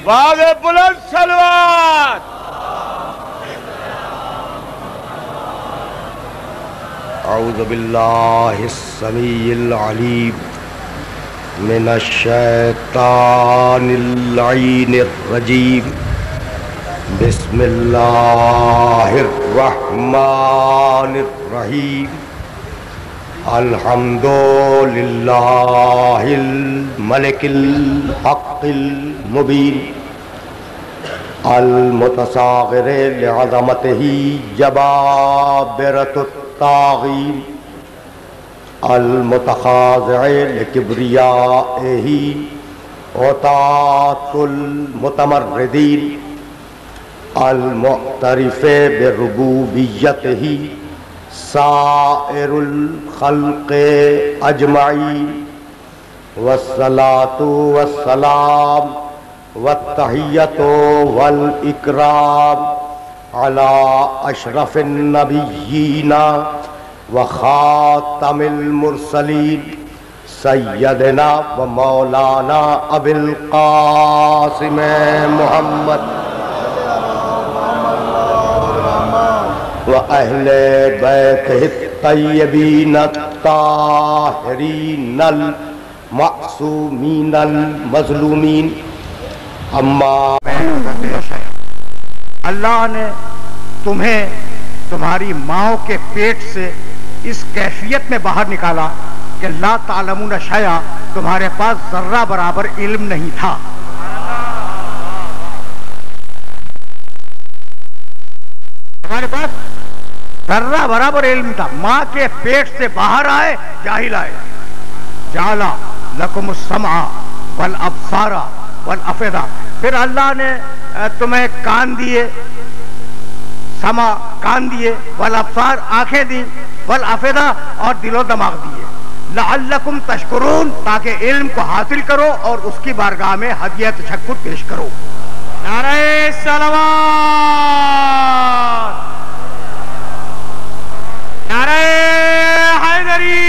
वाज़े बुलंद सलवात। औज़ु बिल्लाहिस समीइल अलीम मिनश शैतानिर लईनिर रजीम। बिस्मिल्लाहिर रहमानिर रहीम। अल्हम्दुलिल्लाहिल मलिकिल हक़्क़िल मुबीन। अल मुतसाग़िर लिअज़मतिही जबाबिरतुत ताग़ीन। अल मुतखाज़िअ लिकिब्रियाइही उतातुल मुतमर्रिदीन। अल मुअतरिफ़े बिरुबूबिय्यतिही साइरुल खल्क़े अजमईन। वस्सलातु वस्सलाम वत्तहिय्यतु वल इकराम अला अशरफिन नबिय्यीना व खातमिल मुरसलीन सय्यदना व मौलाना अबिल क़ासिम मुहम्मद व अहले बैतिही तय्यबीन ताहिरीनल मासूमीनल मज़लूमीन। अम्मा अल्लाह ने तुम्हें तुम्हारी माओ के पेट से इस कैफियत में बाहर निकाला कि ला तालमून शया, तुम्हारे पास जर्रा बराबर इल्म नहीं था। तुम्हारे पास जर्रा बराबर इल्म था। माँ के पेट से बाहर आए जाहिल आए। जाला लकुमुस समा वल अब्सारा वल अफेदा। फिर अल्लाह ने तुम्हें कान दिए, समा कान दिए, वल अब्सार आंखें दी, वल अफेदा और दिलो दिमाग दिए। लअल्लकुम तशकुरून, ताकि इल्म को हासिल करो और उसकी बारगाह में हदिया तशक्कुर पेश करो। नारे सलावत, नारे हैदरी।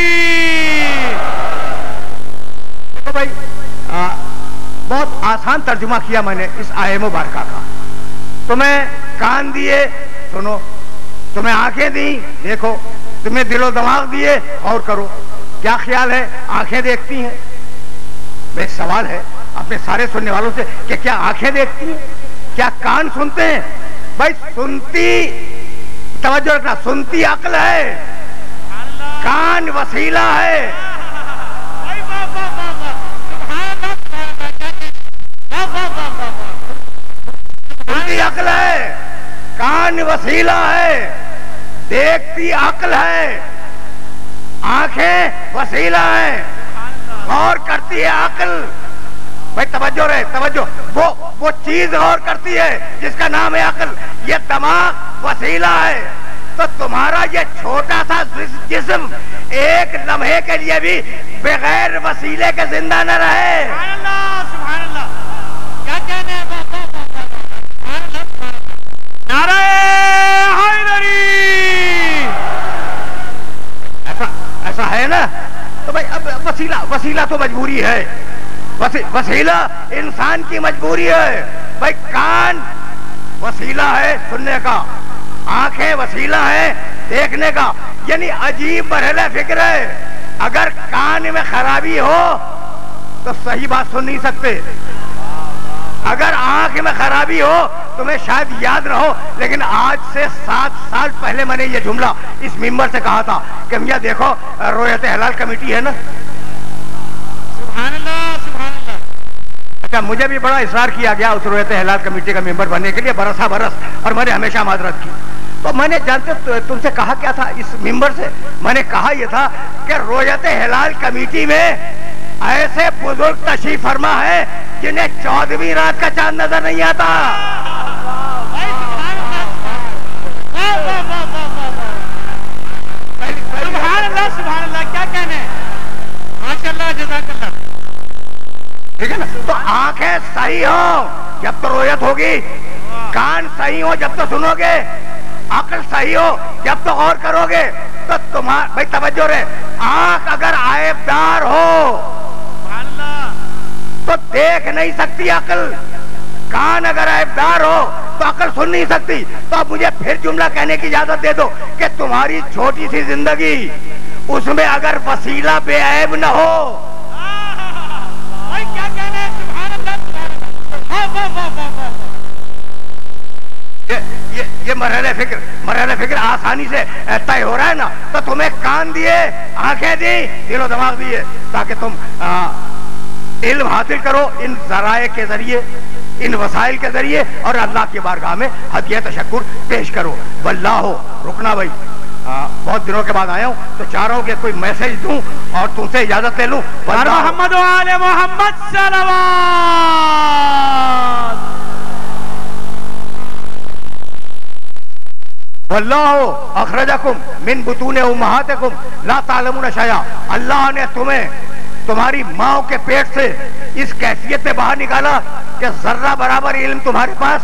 तो भाई बहुत आसान तर्जुमा किया मैंने इस आये मुबारका का। तुम्हें कान दिए, सुनो, तुम्हें आंखें दी, देखो, तुम्हें दिलो दिमाग दिए और करो। क्या ख्याल है, आंखें देखती हैं? एक सवाल है अपने सारे सुनने वालों से कि क्या आंखें देखती हैं, क्या कान सुनते हैं? भाई सुनती, तवज्जो रखना, सुनती अक्ल है, कान वसीला है। सुनती अक्ल है, कान वसीला है, देखती अक्ल है, आंखें वसीला है, गौर करती है अक्ल। भाई तवज्जो रहे, तवज्जो, वो चीज गौर करती है जिसका नाम है अक्ल। ये दिमाग वसीला है। तो तुम्हारा ये छोटा सा जिस्म एक लम्हे के लिए भी बगैर वसीले के जिंदा न रहे। सुभान अल्लाह, क्या कहने हैं? नारे हैदरी। ऐसा है ना? तो भाई अब वसीला तो मजबूरी है। वसीला इंसान की मजबूरी है। भाई कान वसीला है सुनने का, आंखें वसीला है देखने का। यानी अजीब बरहला फिक्र है। अगर कान में खराबी हो तो सही बात सुन नहीं सकते। अगर आंख में खराबी हो तुम्हें शायद याद न हो, लेकिन आज से 7 साल पहले मैंने ये जुमला इस मिंबर से कहा था कि मियां देखो, रोयत हलाल कमेटी है ना। सुभान अल्लाह, सुभान अल्लाह। अच्छा, मुझे भी बड़ा इसरार किया गया उस रोयत हलाल कमेटी का मेंबर बनने के लिए, बरसा बरस, और मैंने हमेशा माजरत की। तो मैंने जानते तुमसे कहा क्या था इस मिंबर से? मैंने कहा यह था कि रोयत हलाल कमेटी में ऐसे बुजुर्ग तशरीफ फरमा है जिन्हें 14वीं रात का चांद नजर नहीं आता। सुभान अल्लाह, सुभान अल्लाह, क्या कहने हैं? माशाअल्लाह, जज़ाकल्लाह। ठीक है ना? तो आंखें सही हो जब तो रोयत होगी, कान सही हो जब तो सुनोगे, अक्ल सही हो जब तो गौर करोगे। तो तुम्हारा भाई तवज्जो रहे, आंख अगर आयबदार हो तो देख नहीं सकती अक्ल, कान अगर ऐबदार हो तो अकल सुन नहीं सकती। तो अब मुझे फिर जुमला कहने की इजाजत दे दो कि तुम्हारी छोटी सी जिंदगी, उसमें अगर वसीला बेऐब न हो। क्या कहना है, सुभान अल्लाह। ये मरहले फिक्र आसानी से तय हो रहा है ना। तो तुम्हें कान दिए, आंखें दी, दिलो दिमाग दिए, ताकि तुम इल्म हासिल करो इन जराए के जरिए, इन वसाइल के जरिए, और अल्लाह की बारगाह में हदिया तशक्कुर पेश करो। वल्लाहो, रुकना भाई, बहुत दिनों के बाद आया हूँ तो चाह रहा हूँ कि कोई मैसेज दूं और तुमसे इजाजत ले लूं। मोहम्मद वाले मोहम्मद सलवात। वल्लाहु अखरजकुम मिन बुतून उम्महातिकुम ला तालमून शैया। अल्लाह ने तुम्हें तुम्हारी माओ के पेट से इस कैफियत में बाहर निकाला कि जर्रा बराबर इल्म तुम्हारे पास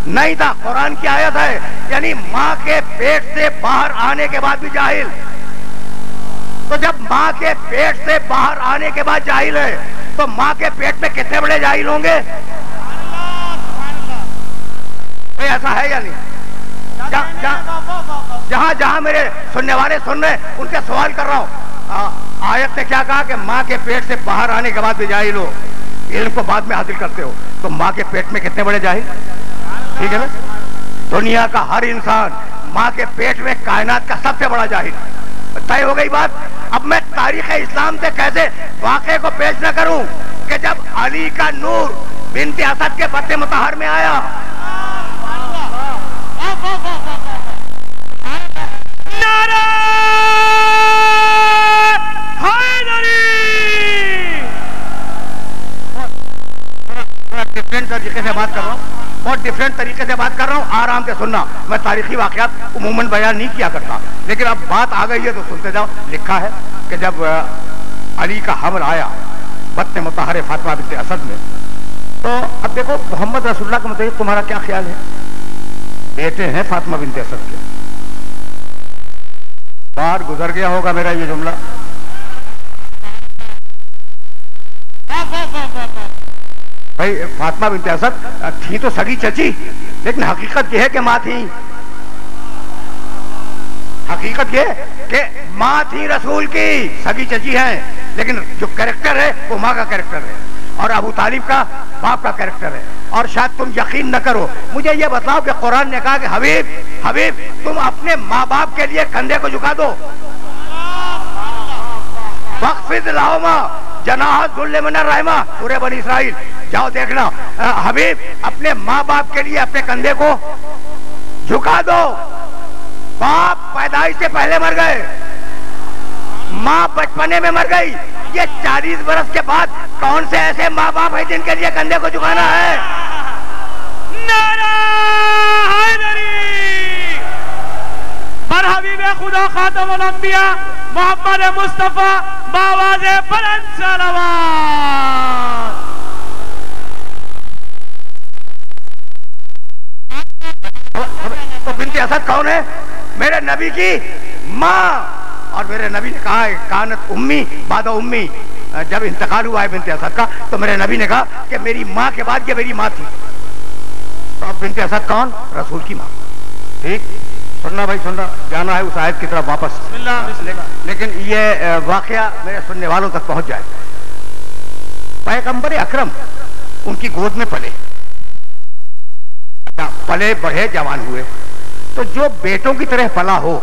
नहीं था। कुरान की आयत है, यानी माँ के पेट से बाहर आने के बाद भी जाहिल। तो जब माँ के पेट से बाहर आने के बाद जाहिल है, तो माँ के पेट में कितने बड़े जाहिल होंगे? ऐसा है या नहीं? जहां जहां मेरे सुनने वाले सुन रहे, उनसे सवाल कर रहा हूं। आयत ने क्या कहा कि माँ के पेट से बाहर आने के बाद भी जाहिल हो, इल्म को बाद में हासिल करते हो। तो माँ के पेट में कितने बड़े जाहिल? ठीक है ना? दुनिया का हर इंसान माँ के पेट में कायनात का सबसे बड़ा जाहिल। तय हो गई बात। अब मैं तारीख इस्लाम से कैसे वाक़े को पेश न करूं कि जब अली का नूर बिन्ते असद के बत्ते मुतहर में आया, नारा हैदरी। डिफरेंट तरीके से बात कर रहा हूँ, बहुत डिफरेंट तरीके से बात कर रहा हूँ, आराम से सुनना। मैं तारीखी वाक़यात उमूमन बयान नहीं किया करता, लेकिन अब बात आ गई है तो सुनते जाओ। लिखा है कि जब अली का हमल आया बत्ते मुतहर फातिमा बिन्ते असद में, तो अब देखो मोहम्मद रसूलुल्लाह के मुताबिक तुम्हारा क्या ख्याल है? बेटे हैं फातिमा बिन्ते असद के। बार गुजर गया होगा मेरा ये जुमला। भाई फातिमा बिन्ते असद थी तो सगी चची, लेकिन हकीकत यह है कि माँ थी। हकीकत यह कि माँ थी रसूल की, सगी चची हैं, लेकिन जो कैरेक्टर है वो माँ का कैरेक्टर है और अबू तालिब का बाप का कैरेक्टर है। और शायद तुम यकीन न करो, मुझे ये बताओ कि कुरान ने कहा कि हबीब तुम अपने माँ बाप के लिए कंधे को झुका दो। वक़्फ़िज़ लहुमा जनाह ज़ुल्ल मिनर रहमा, सूरह बनी इसराइल। जाओ देखना, हबीब अपने माँ बाप के लिए अपने कंधे को झुका दो। बाप पैदाइश से पहले मर गए, माँ बचपने में मर गई। ये 40 बरस के बाद कौन से ऐसे माँ बाप है जिनके लिए कंधे को झुकाना है? नारा हैदरी। बर हबीब खुदा खातमुल अंबिया मोहम्मद मुस्तफा बावाज़े बुलंद सलावत। तो बिन्ते असद कौन है? मेरे नबी की माँ। और मेरे नबी ने कहा है कानत उम्मी बादा उम्मी, जब इंतकाल हुआ है बिन्ते असद का, तो मेरे नबी ने कहा कि मेरी माँ के बाद ये मेरी माँ थी। तो अब बिन्ते असद कौन? रसूल की माँ। ठीक, सुनना भाई सुनना, जाना है उस आयत की तरफ वापस। लेकिन ये वाकया मेरे सुनने वालों तक पहुंच जाए। पैगंबर अकरम उनकी गोद में पले बढ़े जवान हुए, तो जो बेटों की तरह पला हो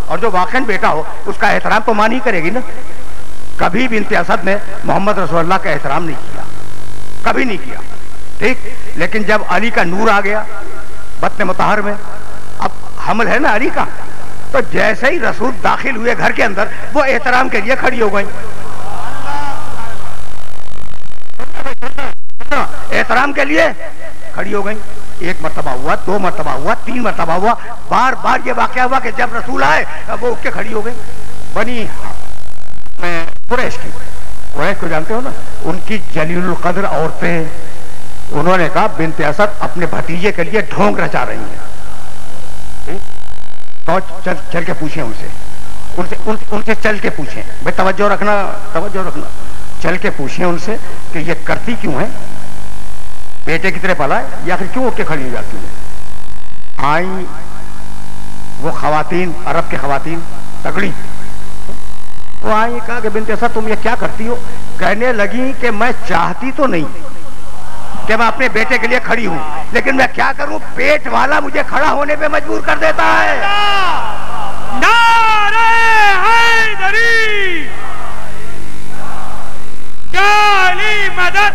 और जो वाकई बेटा हो, उसका एहतराम तो मां नहीं करेगी ना। कभी बिन्ते असद ने मोहम्मद रसूलुल्लाह का एहतराम नहीं किया, कभी नहीं किया। ठीक, लेकिन जब अली का नूर आ गया बत्ते मुतहर में, अब हमल है ना अली का, तो जैसे ही रसूल दाखिल हुए घर के अंदर, वो एहतराम के लिए खड़ी हो गई। एहतराम के लिए खड़ी हो गई। एक मर्तबा हुआ, दो मर्तबा हुआ, तीन मर्तबा हुआ, बार बार ये वाकया हुआ कि जब रसूल आए वो उठ के खड़ी हो गई। बनी कुरैश की, कुरैश को जानते हो ना, उनकी जलीलुल कद्र औरतें, उन्होंने कहा बिन्ते असद अपने भतीजे के लिए ढोंग रचा रही हैं। तो चल के पूछें उनसे चल के पूछें भाई, तवज्जो रखना, चल के पूछें उनसे कि ये करती क्यों है। बेटे की तरह पला है या फिर क्यों उठ के खड़ी हो जाती है? आई वो खवातीन, अरब के खवातीन तगड़ी, वो आई, कहा कि बिन्ते असद तुम ये क्या करती हो? कहने लगी कि मैं चाहती तो नहीं कि मैं अपने बेटे के लिए खड़ी हूं, लेकिन मैं क्या करूं, पेट वाला मुझे खड़ा होने पे मजबूर कर देता है। नारे हैदरी, काली मदद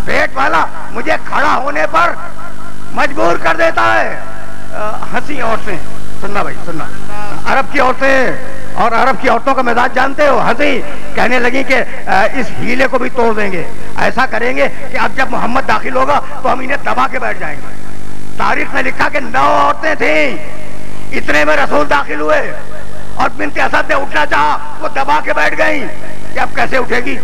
पेट वाला मुझे खड़ा होने पर मजबूर कर देता है। हंसी औरतें, सुनना भाई सुनना, अरब की औरतें और अरब की औरतों का मिजाज जानते हो, हंसी। कहने लगी कि इस हीले को भी तोड़ देंगे, ऐसा करेंगे कि अब जब मोहम्मद दाखिल होगा तो हम इन्हें दबा के बैठ जाएंगे। तारीख में लिखा कि 9 औरतें थी, इतने में रसूल दाखिल हुए और बिन्ते असद ने उठना चाहा, वो दबा के बैठ गई कि अब कैसे उठेगी,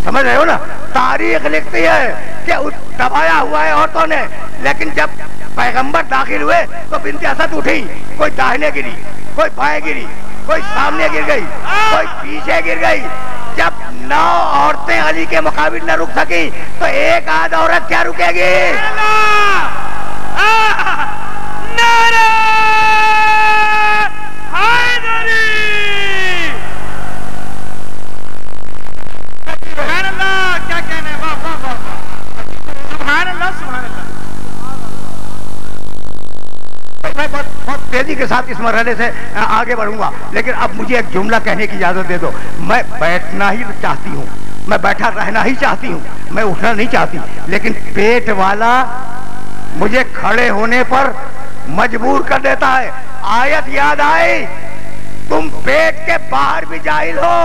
समझ रहे हो ना। तारीख लिखती है कि दबाया हुआ है औरतों ने, लेकिन जब पैगंबर दाखिल हुए तो बिन्ते असद उठी, कोई दाहिने गिरी, कोई बाएं गिरी, कोई सामने गिर गई, कोई पीछे गिर गई। जब 9 औरतें अली के मुकाबिल न रुक सकी तो एक आध औरत क्या रुकेगी? नारे हैदरी, सुभान अल्लाह, क्या कहने, वाह वाह वाह, सुभान अल्लाह सुभान अल्लाह। मैं बहुत तेजी के साथ इस मरहले से आगे बढ़ूंगा, लेकिन अब मुझे एक जुमला कहने की इजाजत दे दो। मैं बैठना ही चाहती हूँ, मैं बैठा रहना ही चाहती हूँ, मैं उठना नहीं चाहती, लेकिन पेट वाला मुझे खड़े होने पर मजबूर कर देता है। आयत याद आई, तुम पेट के बाहर भी जाहिल हो,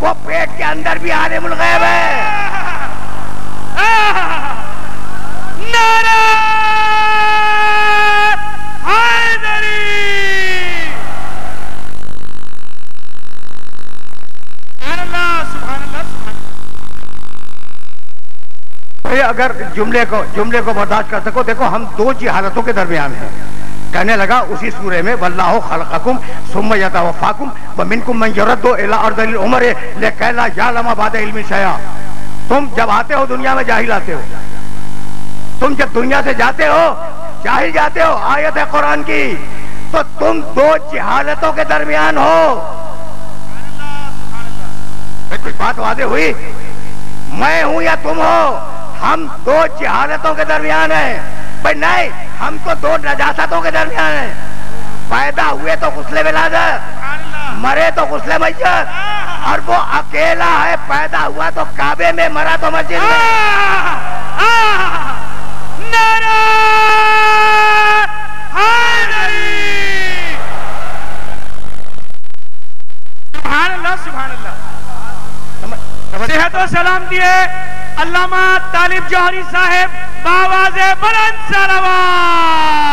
वो पेट के अंदर भी आलिमुल गैब है। नारे हैदरी, सुभान अल्लाह सुभान अल्लाह सुभान। भाई अगर जुमले को बर्दाश्त कर सको, देखो हम 2 जिहालतों के दरमियान हैं। कहने लगा उसी सूरे में, वल्लाहु खलक़कुम सुम्मा यतवफ़्फ़ाकुम व मिनकुम मन युरद्दु इला अर्ज़िल उमर लिकै ला यअलम बअद इल्मिन शैआ। तुम जब आते हो दुनिया में जाहिल आते हो, तुम जब दुनिया से जाते हो जाहिल जाते हो। आयत है कुरान की, तो तुम 2 जिहालतों के दरमियान हो। कुछ बात वादे हुई, मैं हूं या तुम हो, हम 2 जिहालतों के दरमियान हैं। भाई नहीं, हम तो 2 नजासतों के दरमियान हैं। पैदा हुए तो गुस्ले विलादत, मरे तो गुस्ले मैयत, और वो अकेला है, पैदा हुआ तो काबे में, मरा तो मस्जिद में। नारे हैदरी, सुभान अल्लाह सुभान अल्लाह। सेहत व सलाम दिए अल्लामा तालिब जौहरी साहब बावाज़े बुलंद सलावत।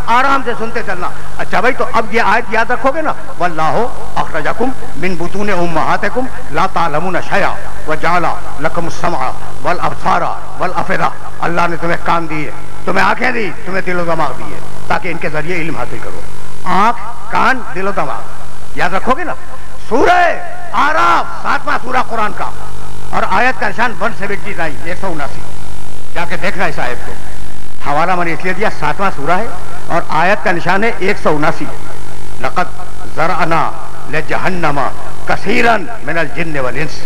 आराम से सुनते चलना। अच्छा भाई, तो अब ये आयत याद रखोगे ना, वल्लाहु अखरजकुम मिन बुतून उम्महातिकुम ला तालमून शैआ व जअला लकुमुस समअ वल अबसारा वल अफिदा। अल्लाह ने तुम्हें कान दिए, तुम्हें आंखें दी, तुम्हें दिल व दिमाग दिए, ताकि इनके जरिए इल्म हासिल करो। आंख, कान, दिल व दिमाग याद रखोगे ना। सूरह आराफ 7वां सूरा कुरान का, और आयत का निशान 179 179। जाके देखना इस आयत को, हवाला मैंने इसलिए दिया, 7वां सूरा है और आयत का निशान है 179। लक़द ज़रअना लिजहन्नम कसीरन मिनल जिन्न वल इंस।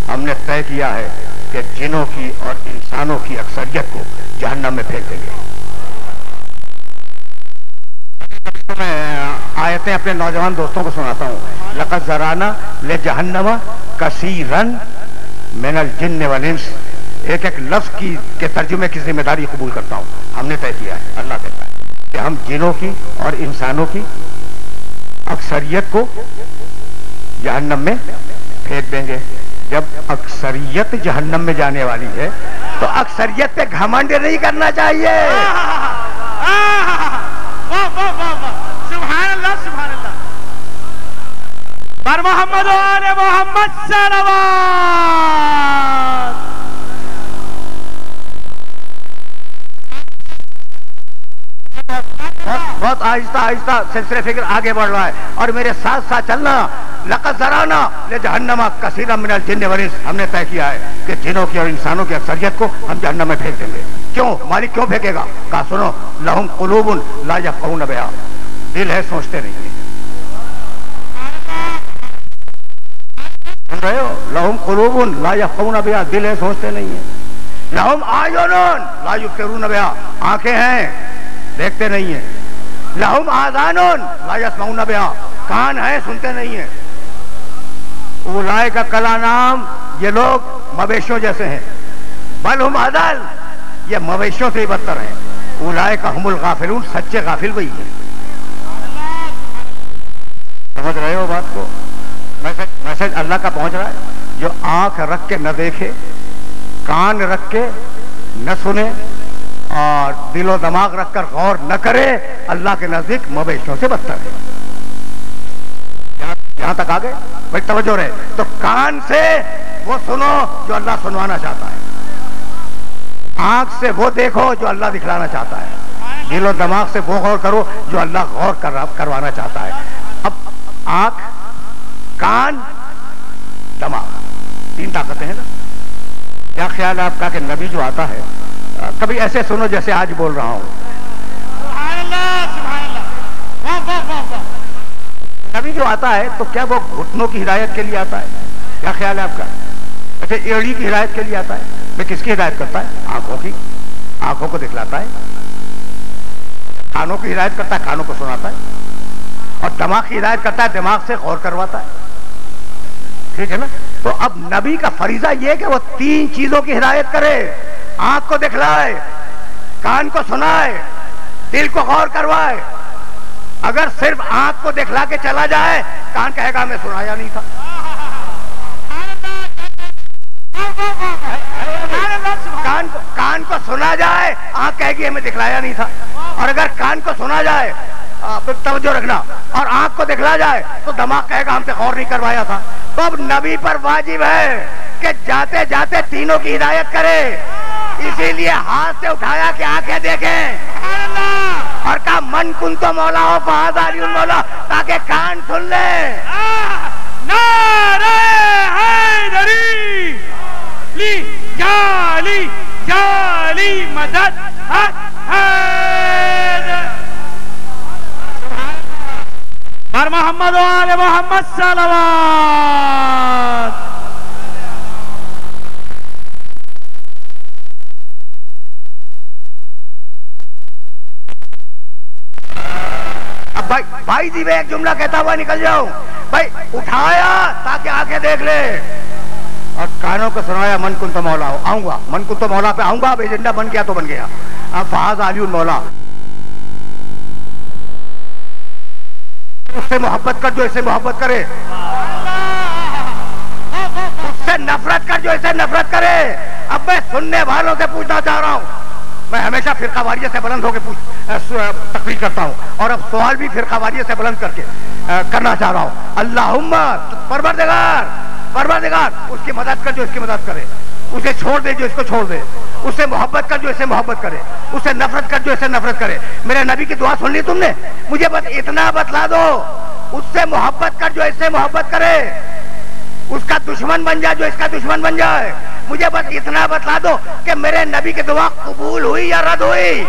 हमने तय किया है कि जिनों की और इंसानों की अक्सरियत को जहन्नम में फेंक देंगे। मैं आयतें अपने नौजवान दोस्तों को सुनाता हूँ। लक़द ज़रअना लिजहन्नम कसीरन मिनल जिन्न वल इंस। एक एक लफ्ज के तर्जुमे की जिम्मेदारी कबूल करता हूँ। हमने तय किया है, अल्लाह कहता है कि हम जिनों की और इंसानों की अक्सरियत को जहन्नम में फेंक देंगे। जब अक्सरियत जहन्नम में जाने वाली है तो अक्सरियत पे घमंड नहीं करना चाहिए। सुभान अल्लाह सुभान अल्लाह। पर मोहम्मद आले मोहम्मद सल्लल्लाहु। बहुत आहिस्ता आहिस्ता सिलसिले फिक्र आगे बढ़ रहा है और मेरे साथ साथ चलना। लक़द ज़राना ले जहन्नमा कसीरा मिनल जिन्न वल इंस, हमने तय किया है कि जिनों की और इंसानों की अक्सरियत को हम जहन्नम में फेंक देंगे। क्यों? मालिक क्यों फेंकेगा? कहा सुनो, लहुम कुलूबुन ला यफ़क़हून बिहा, दिल है सोचते नहीं है। सुन रहे हो? लहुम कुलूबुन ला यफ़क़हून बिहा, दिल है सोचते नहीं है। लहुम आयुनुन ला युबसिरून बिहा, आंखें हैं देखते नहीं है। लहुम आज़ानुन ला यस्मऊन बिहा, कान है सुनते नहीं है। उलाइका कल अनाम, ये लोग मवेशियों जैसे हैं। बल हुम अदल, ये मवेशियों से ही बदतर हैं। उलाइका हुमुल गाफिलून, सच्चे गाफिल वही है। समझ रहे हो बात को? मैसेज अल्लाह का पहुंच रहा है। जो आंख रख के न देखे, कान रख के न सुने और दिलो दिमाग रखकर गौर न करे, अल्लाह के नजदीक मवेशियों से बदतर है। यहां तक आ गए भाई? तवज्जो रहे। तो कान से वो सुनो जो अल्लाह सुनवाना चाहता है, आंख से वो देखो जो अल्लाह दिखलाना चाहता है, दिलो दिमाग से वो गौर करो जो अल्लाह गौर करवाना चाहता है। अब आंख, कान, दिमाग, तीन ताकतें हैं ना। क्या ख्याल है आपका कि नबी जो आता है, कभी ऐसे सुनो जैसे आज बोल रहा हूं, नबी जो आता है तो क्या वो घुटनों की हिदायत के लिए आता है? क्या ख्याल है आपका? अच्छा, एड़ी की हिदायत के लिए आता है? मैं किसकी हिदायत करता है? आंखों की, आंखों को दिखलाता है। कानों की हिदायत करता है, कानों को सुनाता है। और दिमाग की हिदायत करता है, दिमाग से गौर करवाता है। ठीक है ना? तो अब नबी का फरीजा यह कि वो तीन चीजों की हिदायत करे, आंख को दिखलाए, कान को सुनाए, दिल को गौर करवाए। अगर सिर्फ आंख को दिखला के चला जाए, कान कहेगा मैं सुनाया नहीं था। कान को सुना जाए, आंख कहेगी हमें दिखलाया नहीं था। और अगर कान को सुना जाए, तवज्जो रखना, और आंख को दिखला जाए तो दिमाग कहेगा हमसे गौर नहीं करवाया था। तो अब नबी पर वाजिब है कि जाते जाते तीनों की हिदायत करे। इसीलिए हाथ से उठाया कि आंखें देखें और कहा मन कुन तो मौला हो फहाज़ा मौला, ताकि कान सुन ले। नारे हैदरी ली जाली जाली मदद पर मोहम्मद वाले मोहम्मद सलवात। अब भाई जी मैं एक जुमला कहता हुआ निकल जाऊं। भाई उठाया ताकि आंखें देख ले और कानों को सुनाया मन कुन तो मौला हो, आऊंगा मन कुन तो मौला पे आऊंगा। अब एजेंडा बन गया तो बन गया। अब फहाज़ा अली मौला, उससे मोहब्बत कर जो इससे मोहब्बत करे, उससे नफरत कर जो इससे नफरत करे। अब मैं सुनने वालों से पूछना चाह रहा हूं, मैं हमेशा फिरकावारियत से बुलंद होकर तकरीर करता हूं और अब सवाल भी फिरकावारियत से बुलंद करके करना चाह रहा हूं। अल्लाहुम्मा परवरदिगार, परवरदिगार उसकी मदद कर जो इसकी मदद करे, उसे छोड़ दे जो इसको छोड़ दे, उससे मोहब्बत कर जो इससे मोहब्बत करे, उससे नफरत कर जो इससे नफरत करे। मेरे नबी की दुआ सुन ली तुमने? मुझे बस इतना बतला दो, उससे मोहब्बत कर जो इससे मोहब्बत करे, उसका दुश्मन बन जाए जो इसका दुश्मन बन जाए। मुझे बस इतना बतला दो कि मेरे नबी की दुआ कबूल हुई या रद्द हुई।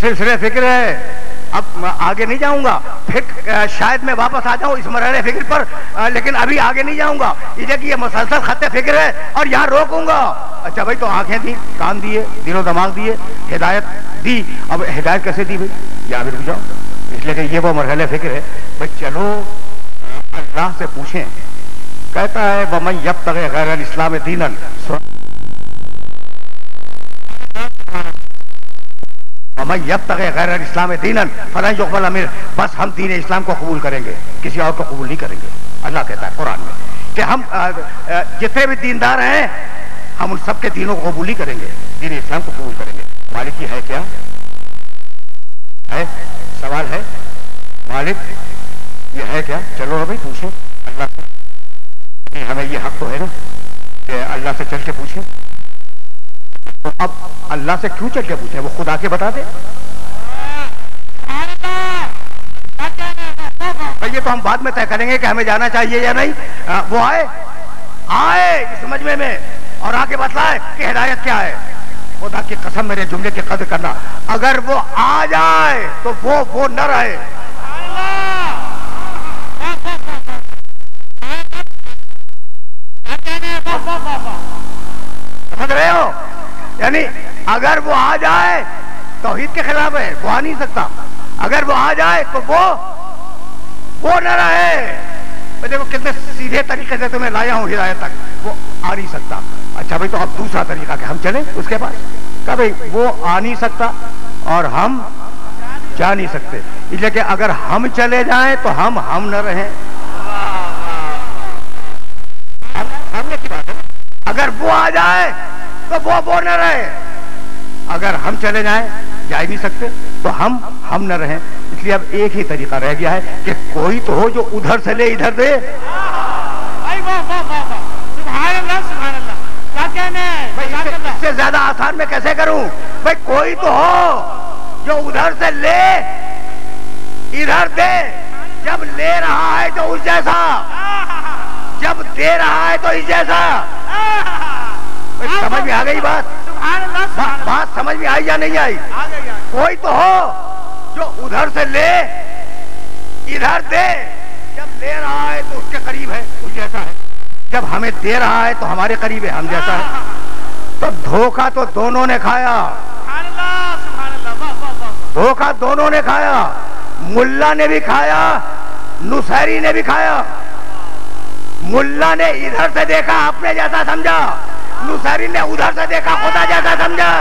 सिलसिले फिक्र है। अब आगे नहीं जाऊंगा, फिर शायद मैं वापस आ जाऊं इस मरहले फिक्र पर, लेकिन अभी आगे नहीं जाऊंगा। ये मुसलसल खत्ते फिक्र है और यहाँ रोकूंगा। अच्छा भाई, तो आंखें दी, कान दिए, दिलो दिमाग दिए, हिदायत दी। अब हिदायत कैसे दी भाई? यहाँ भी रुक जाओ, इसलिए कि ये वो मरहले फिक्र है। भाई चलो अल्लाह से पूछें। कहता है वमन यब्तग़ी गैरल इस्लाम दीनन, वमन यब्तग़ी गैरल इस्लाम दीनन फलन युक़बल मिन्हु, बस हम दीन इस्लाम को कबूल करेंगे, किसी और को कबूल नहीं करेंगे। अल्लाह कहता है कुरान में कि हम जितने भी दीनदार हैं हम उन सबके दीनों को कबूल ही करेंगे, दीन इस्लाम को कबूल करेंगे। मालिक की है क्या है? सवाल है मालिक ये है क्या? चलो भाई पूछो। नहीं, हमें ये हक तो है ना कि अल्लाह से चल के पूछें। तो अब अल्लाह से क्यों चल के पूछें? वो खुद आके बता दे। ये तो हम बाद में तय करेंगे कि हमें जाना चाहिए या नहीं। वो आए इस समझ में और आके बतलाए कि हिदायत क्या है। खुदा की कसम मेरे जुमले की कदर करना, अगर वो आ जाए तो वो न रहे। समझ रहे हो? यानी अगर वो आ जाए तौहीद के खिलाफ है, वो आ नहीं सकता। अगर वो आ जाए तो वो न रहे। देखो कितने सीधे तरीके से तुम्हें लाया हूं हिदायत तक, वो आ नहीं सकता। अच्छा भाई, तो अब दूसरा तरीका कि हम चले उसके पास। कहा भाई वो आ नहीं सकता और हम जा नहीं सकते, इसलिए कि अगर हम चले जाएं तो हम न रहें। हमने की बात है, अगर वो आ जाए तो वो न रहे। अगर हम चले जाएं, जा ही नहीं सकते, तो हम न रहें। इसलिए अब एक ही तरीका रह गया है कि कोई तो हो जो उधर से ले इधर दे। सुभान अल्लाह, सुभान अल्लाह। क्या कहना है? इससे ज्यादा आसान मैं कैसे करूं? भाई कोई तो हो जो उधर से ले इधर दे। जब ले रहा है तो उस जैसा, जब दे रहा है तो इस जैसा। समझ में आ गई बात? बात समझ में आई या नहीं आई? कोई तो हो जो उधर से ले इधर दे। जब ले रहा है तो उसके करीब है, उस जैसा है। जब हमें दे रहा है तो हमारे करीब है, हम जैसा है। तो धोखा तो दोनों ने खाया। धोखा दोनों ने खाया। मुल्ला ने भी खाया, नुसैरी ने भी खाया। मुल्ला ने इधर से देखा, अपने जैसा समझा। नुसैरी ने उधर से देखा, खुदा जैसा समझा।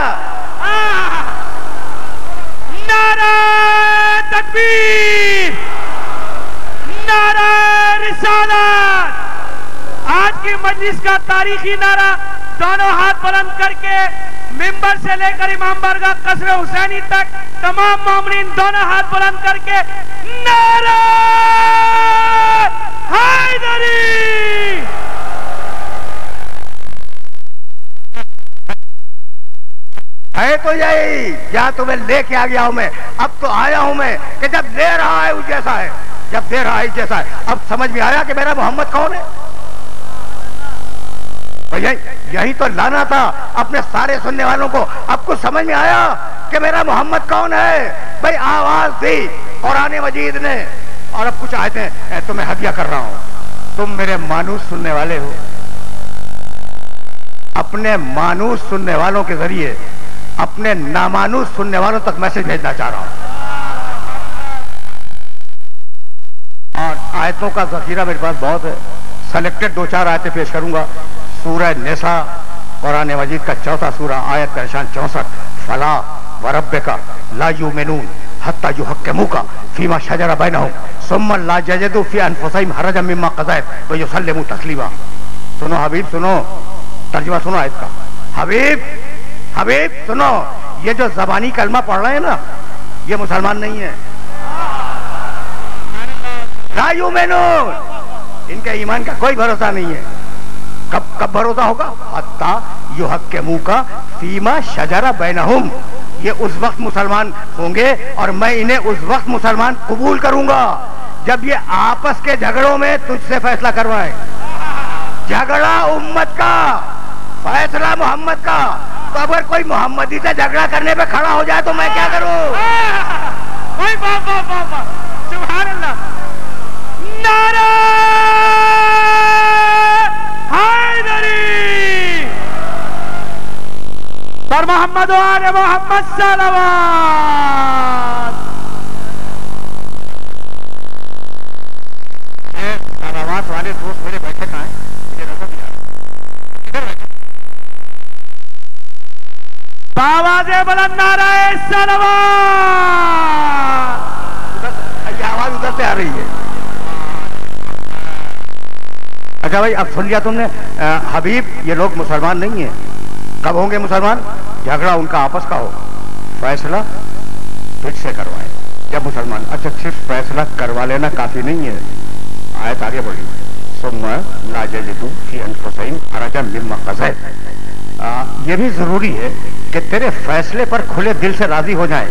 नारा तकबीर, नारा रिसालत। आज की मजलिस का तारीखी नारा, दोनों हाथ बुलंद करके मिंबर से लेकर इमाम बारगाह कस्र हुसैनी तक तमाम मोमिनीन दोनों हाथ बुलंद करके नारा हैदरी। है तो यही, जहां तुम्हें लेके आ गया हूं मैं। अब तो आया हूं मैं कि जब ले रहा है उस जैसा है, जब दे रहा है इस जैसा है। अब समझ में आया कि मेरा मोहम्मद कौन है? तो यही तो लाना था अपने सारे सुनने वालों को। अब कुछ समझ में आया कि मेरा मोहम्मद कौन है? भाई आवाज दी कुरान मजीद ने, और अब कुछ आयतें तुम्हें हदिया कर रहा हूं। तुम मेरे मानूस सुनने वाले हो, अपने मानूस सुनने वालों के जरिए अपने नामानूस सुनने वालों तक मैसेज भेजना चाह रहा हूं। और आयतों का जखीरा मेरे पास बहुत है। सेलेक्टेड 2-4 आयतें पेश करूंगा। सूरह निसा, कुरान मजीद का 4था सूरा, आयत का निशान 64। फला व रब्बिका ला युमिनून हत्ता युहक्किमुका फीमा शजरा बैनहुम सुम्मा ला यजिदू फी अनफुसिहिम हरजम मिम्मा क़ज़ैत व युसल्लिमू तस्लीमा। सुनो हबीब, सुनो तर्जुमा सुनो आयत का। हबीब सुनो, ये जो जबानी कलमा पढ़ रहे हैं ना, ये मुसलमान नहीं है। ला युमिनून, इनके ईमान का कोई भरोसा नहीं है। कब भरोसा होगा? हत्ता युहक्किमुका फीमा शजरा बैनहुम। ये उस वक्त मुसलमान होंगे और मैं इन्हें उस वक्त मुसलमान कबूल करूंगा जब ये आपस के झगड़ों में तुझसे फैसला करवाए। झगड़ा उम्मत का, फैसला मोहम्मद का। तो अगर कोई मोहम्मदी से झगड़ा करने पे खड़ा हो जाए तो मैं क्या करूं? सुभान अल्लाह। नारा हैदरी पर मोहम्मद व आले मोहम्मद सल्लल्लाहु। सलावत वाले दोस्त मेरे बैठे कहाँ हैं? आवाज़ें बुलंद नाराए सल्लल्लाहु। ये आवाज उधर से आ रही है। अच्छा भाई, अब सुन लिया तुमने। हबीब, ये लोग मुसलमान नहीं है। कब होंगे मुसलमान? झगड़ा उनका आपस का हो, फैसला तुझसे करवाए जब मुसलमान। अच्छा, सिर्फ फैसला करवा लेना काफी नहीं है। आयत आगे बढ़ी। ये भी जरूरी है कि तेरे फैसले पर खुले दिल से राजी हो जाए।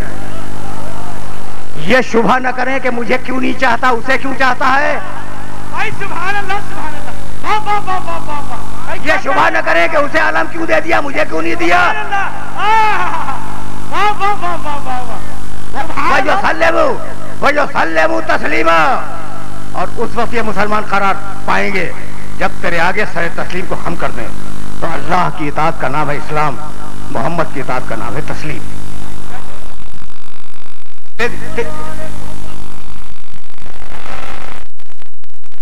ये शुभा न करें कि मुझे क्यों नहीं चाहता, उसे क्यों चाहता है। सुभान अल्लाह, सुभान अल्लाह, वाह वाह वाह वाह वाह। ये शुभा न करें कि उसे आलम क्यों दे दिया, मुझे क्यों नहीं दिया। वजसल्लिमू तस्लीमा। और उस वक्त ये मुसलमान करार पाएंगे जब तेरे आगे सर तस्लीम को हम कर दें। तो अल्लाह की इताअत का नाम है इस्लाम, मोहम्मद की इताअत का नाम है तस्लीम।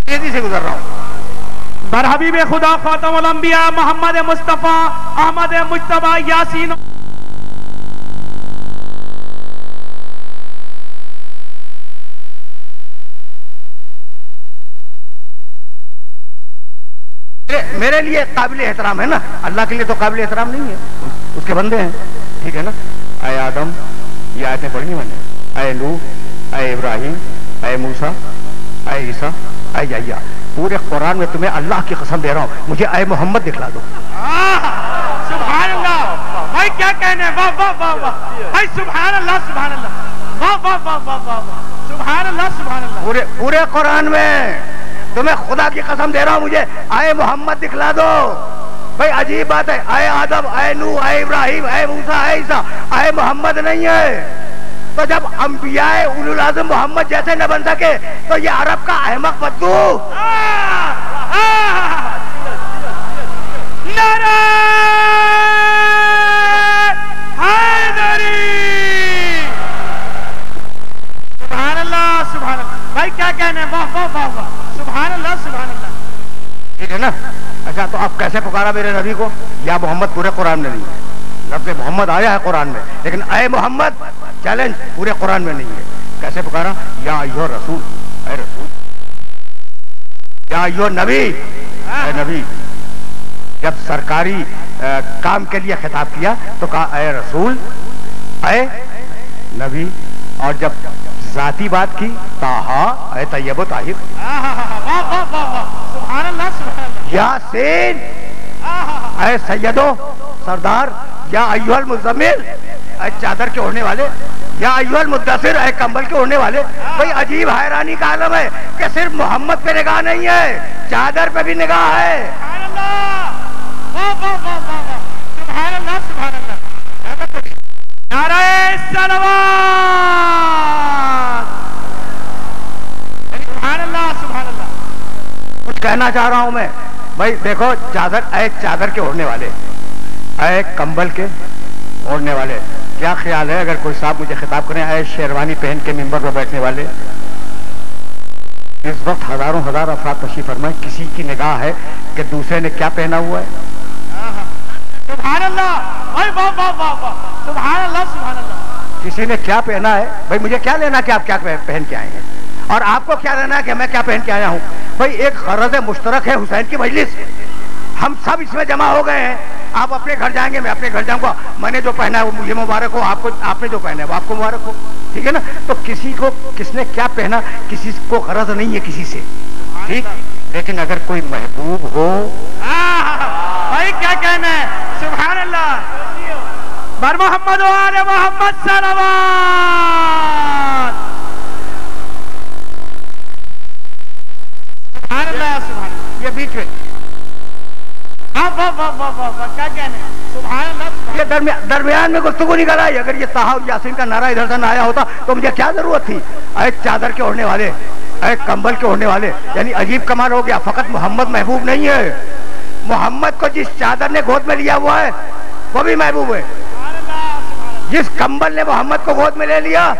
तेजी से गुजर रहा हूं। बरहबीब खुदा खातमुल अंबिया मोहम्मद मुस्तफा अहमद मुज्तबा यासीन। मेरे लिए काबिल एहतराम है ना, अल्लाह के लिए तो काबिल एहतराम नहीं है, उसके बंदे हैं, ठीक है ना। आए आदम, ये आयतें पढ़नी मैंने, आए नूह, आए इब्राहिम, आए मूसा, आए ईसा, आए याह्या। पूरे कुरान में तुम्हें अल्लाह की कसम दे रहा हूं, मुझे आए मोहम्मद दिखला दो। सुभान अल्लाह भाई, क्या कहने, वाह वाह वाह वाह भाई, सुभान अल्लाह, सुभान अल्लाह, वाह वाह वाह वाह वाह, सुभान अल्लाह, सुभान अल्लाह। पूरे कुरान में तुम्हें खुदा की कसम दे रहा हूं, मुझे आए मोहम्मद दिखला दो। भाई अजीब बात है, आए आदम, आए नूह, आए इब्राहिम, आए मूसा, आए ईसा, आए मोहम्मद नहीं है। तो जब अंबियाए उलुल आज़म मोहम्मद जैसे न बन सके तो ये अरब का अहमक बद्दू। नारे हैदरी, सुभान अल्लाह, सुभान अल्लाह भाई, क्या कहने, वाह वाह वाह वाह, सुभान अल्लाह, सुभान अल्लाह। ठीक है ना। अच्छा, तो आप कैसे पुकारा मेरे नबी को? या मोहम्मद पूरे कुरान में नहीं है, लफ्ज़ मोहम्मद आया है कुरान में, लेकिन आए मोहम्मद चैलेंज पूरे कुरान में नहीं है। कैसे पुकारा? या अय्युह रसूल, ऐ रसूल, या अय्युह नबी, ऐ नबी। जब सरकारी काम के लिए खिताब किया तो कहा ऐ रसूल, ऐ नबी। और जब जाती बात की, ताहा, ऐ तैयब ताहिर, सुभान अल्लाह, सुभान अल्लाह। यासीन, ऐ सैयदो सरदार, या अय्युहल मुज़म्मिल, ऐ चादर के ओढ़ने वाले, या अय्युहल मुद्दसिर, ऐ कंबल के ओढ़ने वाले। भाई अजीब हैरानी का आलम है कि सिर्फ मोहम्मद पे निगाह नहीं है, चादर पे भी निगाह है। सुभान अल्लाह, वाह वाह वाह वाह, सुभान अल्लाह, सुभान अल्लाह। नारे सलवात, सुभान अल्लाह, सुभान अल्लाह। कुछ कहना चाह रहा हूं मैं। भाई देखो, चादर, ऐ चादर के ओढ़ने वाले, ऐ कंबल के ओढ़ने वाले। क्या ख्याल है अगर कोई साहब मुझे खिताब करें, ऐ शेरवानी पहन के मिंबर पर बैठने वाले। इस वक्त हजारों हजार अफराद तशरीफ फरमाए, किसी की निगाह है कि दूसरे ने क्या पहना हुआ है। सुभान अल्लाह, वाह वाह वाह वाह, सुभान अल्लाह, सुभान अल्लाह। किसी ने क्या पहना है, भाई मुझे क्या लेना कि आप क्या पहन के आए हैं, और आपको क्या लेना है कि मैं क्या पहन के आया हूं। भाई एक गरज मुश्तरक है, हुसैन की मजलिस, हम सब इसमें जमा हो गए हैं। आप अपने घर जाएंगे, मैं अपने घर जाऊंगा, मैंने जो पहना है वो मुझे मुबारक हो, आपको, आपने जो पहना है वो आपको मुबारक हो, ठीक है ना। तो किसी को किसने क्या पहना, किसी को गरज नहीं है किसी से, ठीक। लेकिन अगर कोई महबूब हो, भाई क्या कहना है, सुभान अल्लाह। बर मोहम्मद वाले मोहम्मद सलवात, सुभान अल्लाह, सुभान। ये बीच में वाह वाह वाह वाह वाह, क्या कहना है, सुभान अल्लाह। ये दरमियान में गुफ्तगू निकल आई। अगर ये ताहा और यासीन का नारा इधर से ना आया होता तो मुझे क्या जरूरत थी। ऐ चादर के ओढ़ने वाले, ऐ कंबल के ओढ़ने वाले, यानी अजीब कमाल हो गया। फकत मोहम्मद महबूब नहीं है, मोहम्मद को जिस चादर ने गोद में लिया हुआ है वो भी महबूब है। जिस कंबल ने मोहम्मद को गोद में ले लिया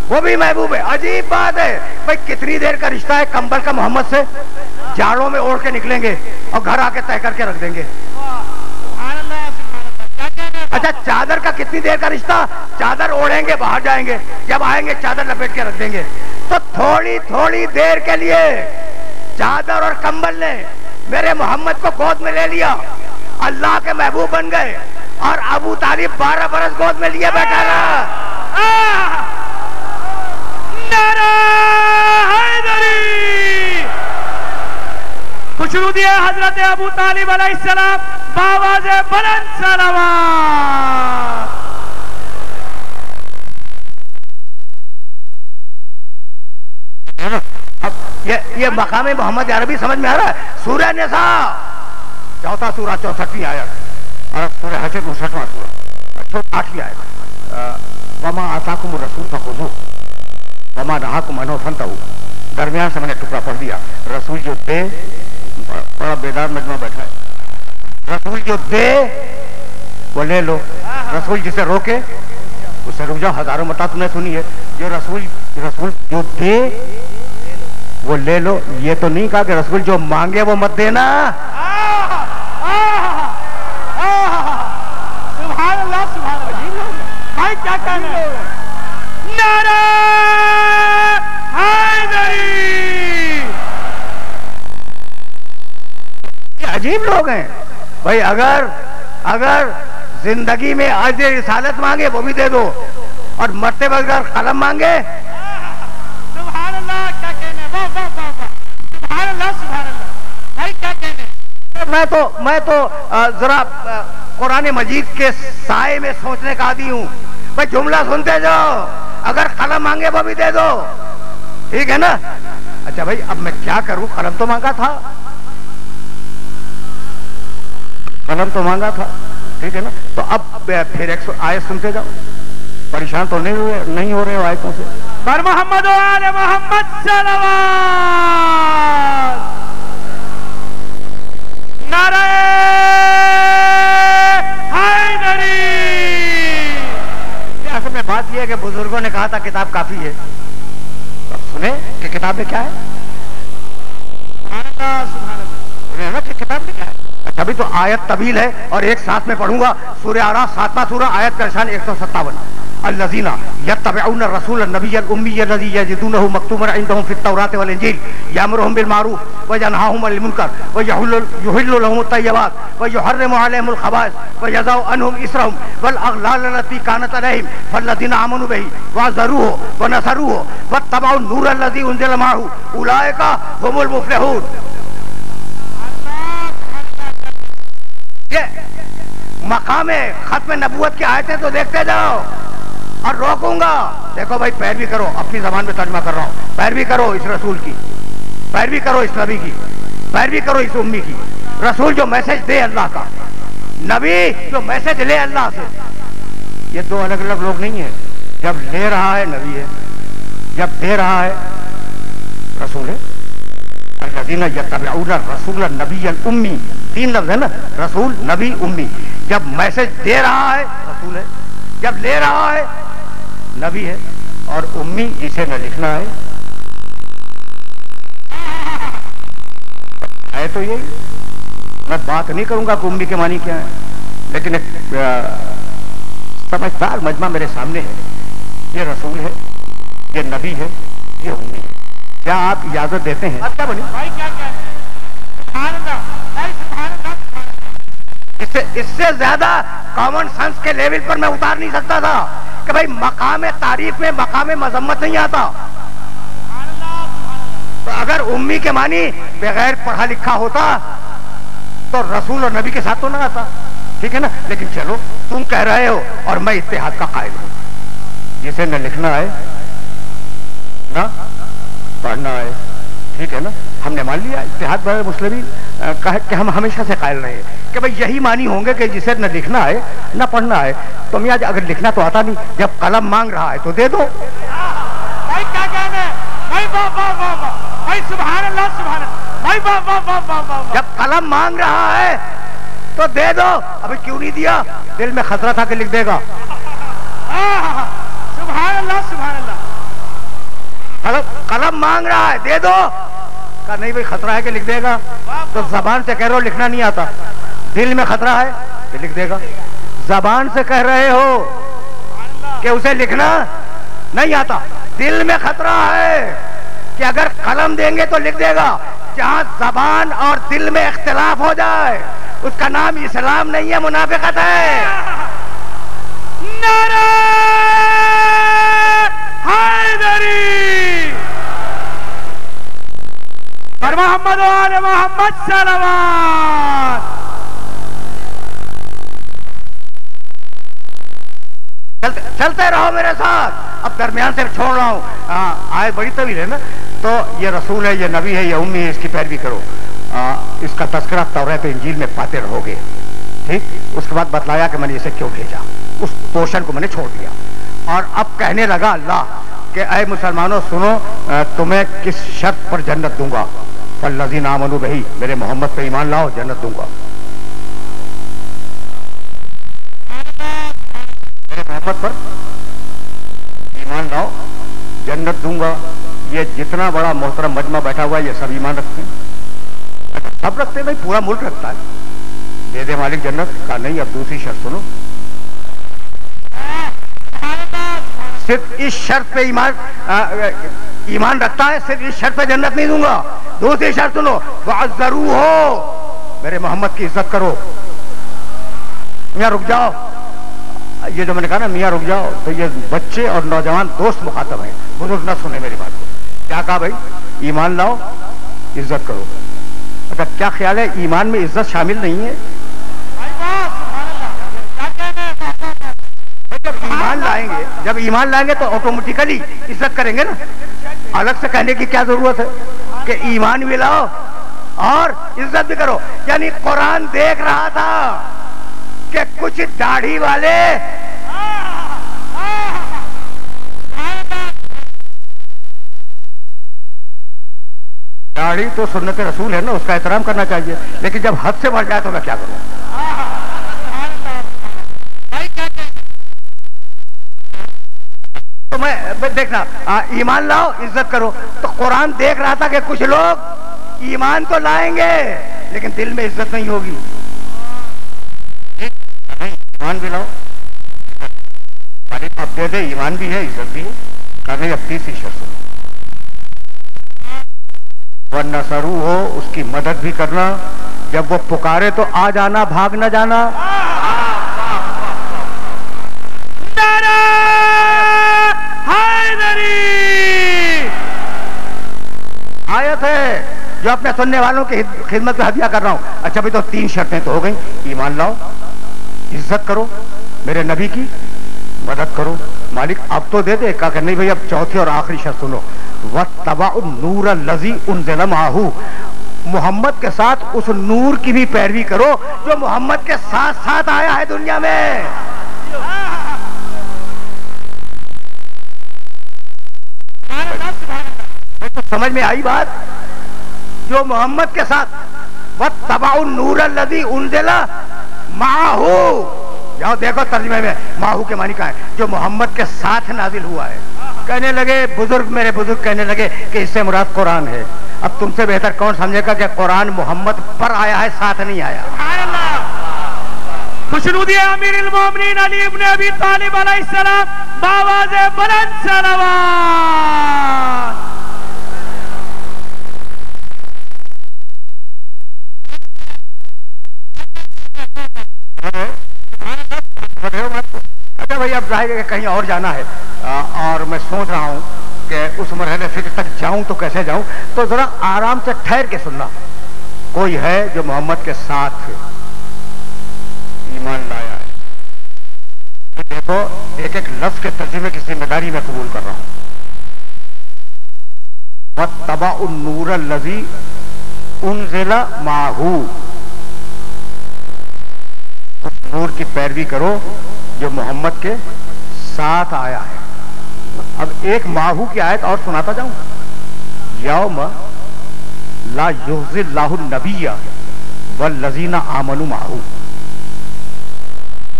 वो भी महबूब है। अजीब बात है भाई, कितनी देर का रिश्ता है कंबल का मोहम्मद से। जाड़ों में ओढ़ के निकलेंगे और घर आके तय करके रख देंगे। अच्छा, चादर का कितनी देर का रिश्ता, चादर ओढ़ेंगे बाहर जाएंगे, जब आएंगे चादर लपेट के रख देंगे। तो थोड़ी थोड़ी देर के लिए चादर और कंबल ने मेरे मोहम्मद को गोद में ले लिया, अल्लाह के महबूब बन गए। और अबू तालिब 12 बरस गोद में लिए बैठा रहा। खुशनूदी है हजरत अबू तालिब अलैहिस्सलाम बावाज़े बुलंद सलावत। अब ये मकाम मोहम्मद अरबी समझ में आ रहा है। सूरह निसा चौथा सूरा 64वीं आयत और सूरह हशर 59वां सूरा 8वीं आयत। वमा आताकुम रसूल फखुज़ू वमा नहाकुम अन्हु फंतहू। दरमियान से मैंने टुकड़ा पढ़ दिया। रसूल जो दे, बड़ा बेदार मजमा बैठा है, रसूल जो दे वो ले लो, रसूल जिसे रोके उसे रुक जाओ। हजारों मता तुमने सुनी है। जो रसूल जो दे वो ले लो। ये तो नहीं कहा कि रसूल जो मांगे वो मत देना। सुभान अल्लाह, सुभान अल्लाह। भाई क्या कहना है? नारा हैदरी। ये अजीब लोग हैं भाई। अगर जिंदगी में आज रिसालत मांगे वो भी दे दो और मरते वक्त अगर कलम मांगे। सुभान अल्लाह, क्या कहने? वाह वाह वाह वाह, सुभान अल्लाह, सुभान अल्लाह। भाई क्या कहने? मैं तो जरा कुरान मजीद के साए में सोचने का आदी हूँ भाई। जुमला सुनते जाओ, अगर कलम मांगे वो भी दे दो, ठीक है ना। अच्छा भाई अब मैं क्या करूं? कलम तो मांगा था, कलम तो मांगा था, ठीक है ना। तो अब फिर एक आयत सुनते जाओ। परेशान तो नहीं हो रहे हो आयतों से? पर मोहम्मद व आले मोहम्मद सलावत। नारे हैदरी। असल में बात यह है कि बुजुर्गों ने कहा था किताब काफी है। तो सुने कि किताब में क्या है? सुने ना कि किताब में क्या है? अच्छा अभी तो आयत तवील है और एक साथ में पढ़ूंगा। सूरह आराफ 7वां सूरा, आयत का निशान 157। अल्लज़ीना यत्तबिऊन रसूल नबिय्यल उम्मी अल्लज़ी यजिदूनहु मक्तूबन इंदहुम फित तौरात वल इंजील यामुरुहुम बिल मारूफ व यनहाहुम अनिल मुनकर व युहिल्लु लहुमुत तय्यबात व युहर्रिमु अलैहिमुल खबाइस व यज़उ अन्हुम इसरहुम वल अग़लाल लती कानत अलैहिम फल्लज़ीना आमनू बिही व ज़रूहु व नसरूहु वत्तबऊ नूर अल्लज़ी उनज़िला माअहु उलाइका हुमुल मुफ़्लिहून। ये मकामे खत्म नबूवत की आयतें तो देखते जाओ और रोकूंगा। देखो भाई पैरवी करो, अपनी जबान में तर्जुमा कर रहा हूं। पैरवी करो इस रसूल की, पैरवी करो इस नबी की, पैरवी करो इस उम्मी की। रसूल जो मैसेज दे अल्लाह का, नबी जो मैसेज ले अल्लाह से। ये दो अलग अलग लोग नहीं है। जब ले रहा है नबी है, जब दे रहा है रसूल है। अल्लज़ीना यत्तबिऊन रसूल नबिय्यल उम्मी, 3 लफ्ज है ना, रसूल नबी उम्मी। जब मैसेज दे रहा है रसूल है, जब ले रहा है नबी है। और उम्मी जिसे न लिखना है तो यही। मैं बात नहीं करूंगा कि उम्मी के मानी क्या है, लेकिन एक समझदार मजमा मेरे सामने है। ये रसूल है, ये नबी है, ये उम्मी है। क्या आप इजाजत देते हैं? क्या बनी भाई क्या कहने? सुभान अल्लाह, भाई सुभान अल्लाह। इससे ज्यादा कॉमन सेंस के लेवल पर मैं उतार नहीं सकता था कि भाई मकाम तारीफ में मकाम मजम्मत नहीं आता। तो अगर उम्मी के मानी बगैर पढ़ा लिखा होता तो रसूल और नबी के साथ तो ना आता, ठीक है ना। लेकिन चलो तुम कह रहे हो और मैं इत्तेहाद का कायल हूं। जिसे न लिखना है ना पढ़ना है, ठीक है ना। हमने मान लिया इत्तेहाद बड़े मुस्लिमीन कहे कि हम हमेशा से कायल रहे कि भाई यही मानी होंगे कि जिसे न लिखना है न पढ़ना है। तो मियां अगर लिखना तो आता नहीं, जब कलम मांग रहा है तो दे दो। भाई क्या कहने? भाई वाह वाह वाह वाह, भाई सुभान अल्लाह, सुभान अल्लाह। भाई वाह वाह वाह वाह वाह। जब कलम मांग रहा है तो दे दो। अभी क्यों नहीं दिया? दिल में खतरा था कि लिख देगा। सुभान अल्लाह, सुभान अल्लाह। कलम मांग रहा है दे दो। का नहीं भाई खतरा है कि लिख देगा। तो जबान से कह रहे हो लिखना नहीं आता, दिल में खतरा है कि लिख देगा। जबान से कह रहे हो कि उसे लिखना नहीं आता, दिल में खतरा है कि अगर कलम देंगे तो लिख देगा। जहां जबान और दिल में इख्तिलाफ हो जाए उसका नाम इस्लाम नहीं है, मुनाफिकत है। नारे हैदरी। और मोहम्मद वाले मोहम्मद सलावत। चलते रहो मेरे साथ। अब दरमियान से छोड़ रहा हूँ, आयत बड़ी तवील है ना, तो ये रसूल है, ये नबी है, ये उम्मी है, इसकी पैरवी करो। इसका तस्करा तौरात इंजील में पाते रहोगे, ठीक। उसके बाद बतलाया कि मैंने इसे क्यों भेजा, उस पोर्शन को मैंने छोड़ दिया। और अब कहने लगा अल्लाह कि ऐ मुसलमानों सुनो, तुम्हें किस शर्त पर जन्नत दूंगा। फल्लज़ीना आमनू बिही, मेरे मोहम्मद पे ईमान लाओ, जन्नत दूंगा। मेरे मोहम्मद पर ईमान लाओ, जन्नत दूंगा। ये जितना बड़ा मोहतरम मजमा बैठा हुआ है, ये सब ईमान रखते हैं। सब रखते हैं भाई, पूरा मुल्क रखता है। दे दे मालिक जन्नत का। नहीं, अब दूसरी शर्त सुनो, सिर्फ इस शर्त पे ईमान रखता है, सिर्फ इस शर्त पे जन्नत नहीं दूंगा। दूसरी शर्त सुनो, वअज़्ज़रू हो, मेरे मोहम्मद की इज्जत करो। मियाँ रुक जाओ, ये जो मैंने कहा ना मियाँ रुक जाओ, तो ये बच्चे और नौजवान दोस्त मुखातब है, बुजुर्ग ना सुने मेरी बात को। क्या कहा भाई? ईमान लाओ, इज्जत करो। अच्छा, क्या ख्याल है ईमान में इज्जत शामिल नहीं है? जब ईमान लाएंगे तो ऑटोमेटिकली इज्जत करेंगे ना। अलग से कहने की क्या जरूरत है कि ईमान भी लाओ और इज्जत भी करो। यानी कुरान देख रहा था कि कुछ दाढ़ी वाले दाढ़ी तो सुन्नत रसूल है ना, उसका एहतराम करना चाहिए, लेकिन जब हद से बढ़ जाए तो मैं क्या करूं? तो मैं देखना, ईमान लाओ, इज्जत करो। तो कुरान देख रहा था कि कुछ लोग ईमान तो लाएंगे लेकिन दिल में इज्जत नहीं होगी। ईमान भी लाओ, अब दे दे, ईमान भी है, इज्जत भी है। कहा अब तीसरी शर्त, वन्नसरू हो, उसकी मदद भी करना। जब वो पुकारे तो आ जाना, भाग न जाना। आयत है जो अपने सुनने वालों की खिदमत में हदिया कर रहा हूं। अच्छा भाई, तो तीन शर्तें तो हो गई, ईमान लाओ, इज्जत करो, मेरे नबी की मदद करो। मालिक अब तो दे दे। कहा नहीं भाई, अब चौथी और आखिरी शर्त सुनो, वत्तबाउ नूर लज़ी उनज़िला माहू, मोहम्मद के साथ उस नूर की भी पैरवी करो जो मोहम्मद के साथ साथ आया है दुनिया में। तो समझ में आई बात? जो मोहम्मद के साथ, वत्तबाउ नूर लज़ी उनज़िला माहू, जाओ देखो तर्जुमे में माहू के मानी का है, जो मोहम्मद के साथ नाजिल हुआ है। कहने लगे बुजुर्ग, मेरे बुजुर्ग कहने लगे कि इससे मुराद कुरान है। अब तुमसे बेहतर कौन समझेगा कि कुरान मोहम्मद पर आया है, साथ नहीं आया। खुशनुदी अमीरुल मोमिनीन अली इब्न अबी तालिब अलैहिस्सलाम बावाज़े बुलंद सलावत। अच्छा भाई, अब जाहिर है कहीं और जाना है, और मैं सोच रहा हूं कि उस मरहले फिक्र तक जाऊं तो कैसे जाऊं। तो जरा आराम से ठहर के सुनना। कोई है जो मोहम्मद के साथ ईमान लाया है? तो देखो, एक एक लफ्ज के तर्जुमे की जिम्मेदारी मैं कबूल कर रहा हूं। वत्तबाउ नूर लज़ी उनज़िला माहू, नूर की पैरवी करो जो मोहम्मद के साथ आया है। अब एक माहू की आयत और सुनाता जाऊं, यौम ला युज़िल्लाहु नबिय्या वल्लज़ीना आमनू माहू।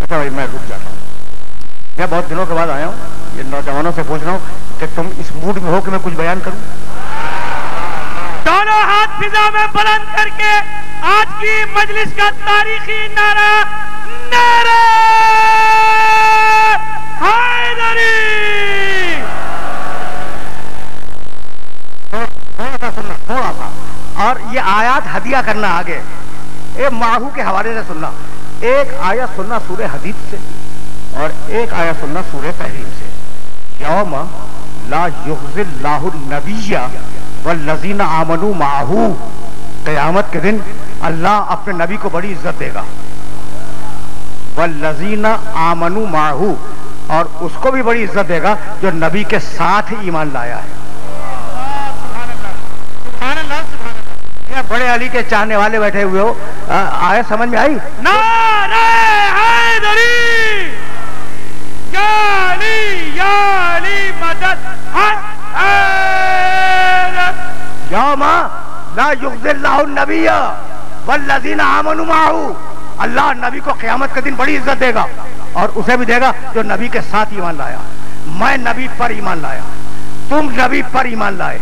अच्छा भाई, मैं रुक जाता हूं। मैं बहुत दिनों के बाद आया हूं, ये नौजवानों से पूछ रहा हूं कि तुम इस मूड में हो कि मैं कुछ बयान करूं? दोनों हाथ फिजा में बुलंद करके आज की मजलिस का तारीखी नारा, नारा हैदरी। थोड़ा सा और ये आयत हदिया करना आगे, ये माहू के हवाले से सुनना। एक आयत सुनना सूरह हदीद से और एक आयत सुनना सूरह तहरीम से। यौम ला युज़िल्लाहु नबिय्या वल्लज़ीना आमनू माहू, क़यामत के दिन अल्लाह अपने नबी को बड़ी इज्जत देगा। वल्लज़ीना आमनू माहू, और उसको भी बड़ी इज्जत देगा जो नबी के साथ ईमान लाया है। ये बड़े अली के चाहने वाले बैठे हुए हो, आए समझ में आई? नारे हैदरी, या अली मदद, यौमा ला युग़्ज़िल्लाहु नबिय्या वल्लज़ीना आमनू माहू, अल्लाह नबी को क़यामत के दिन बड़ी इज्जत देगा, और उसे भी देगा जो नबी के साथ ईमान लाया। मैं नबी पर ईमान लाया, तुम नबी पर ईमान लाए,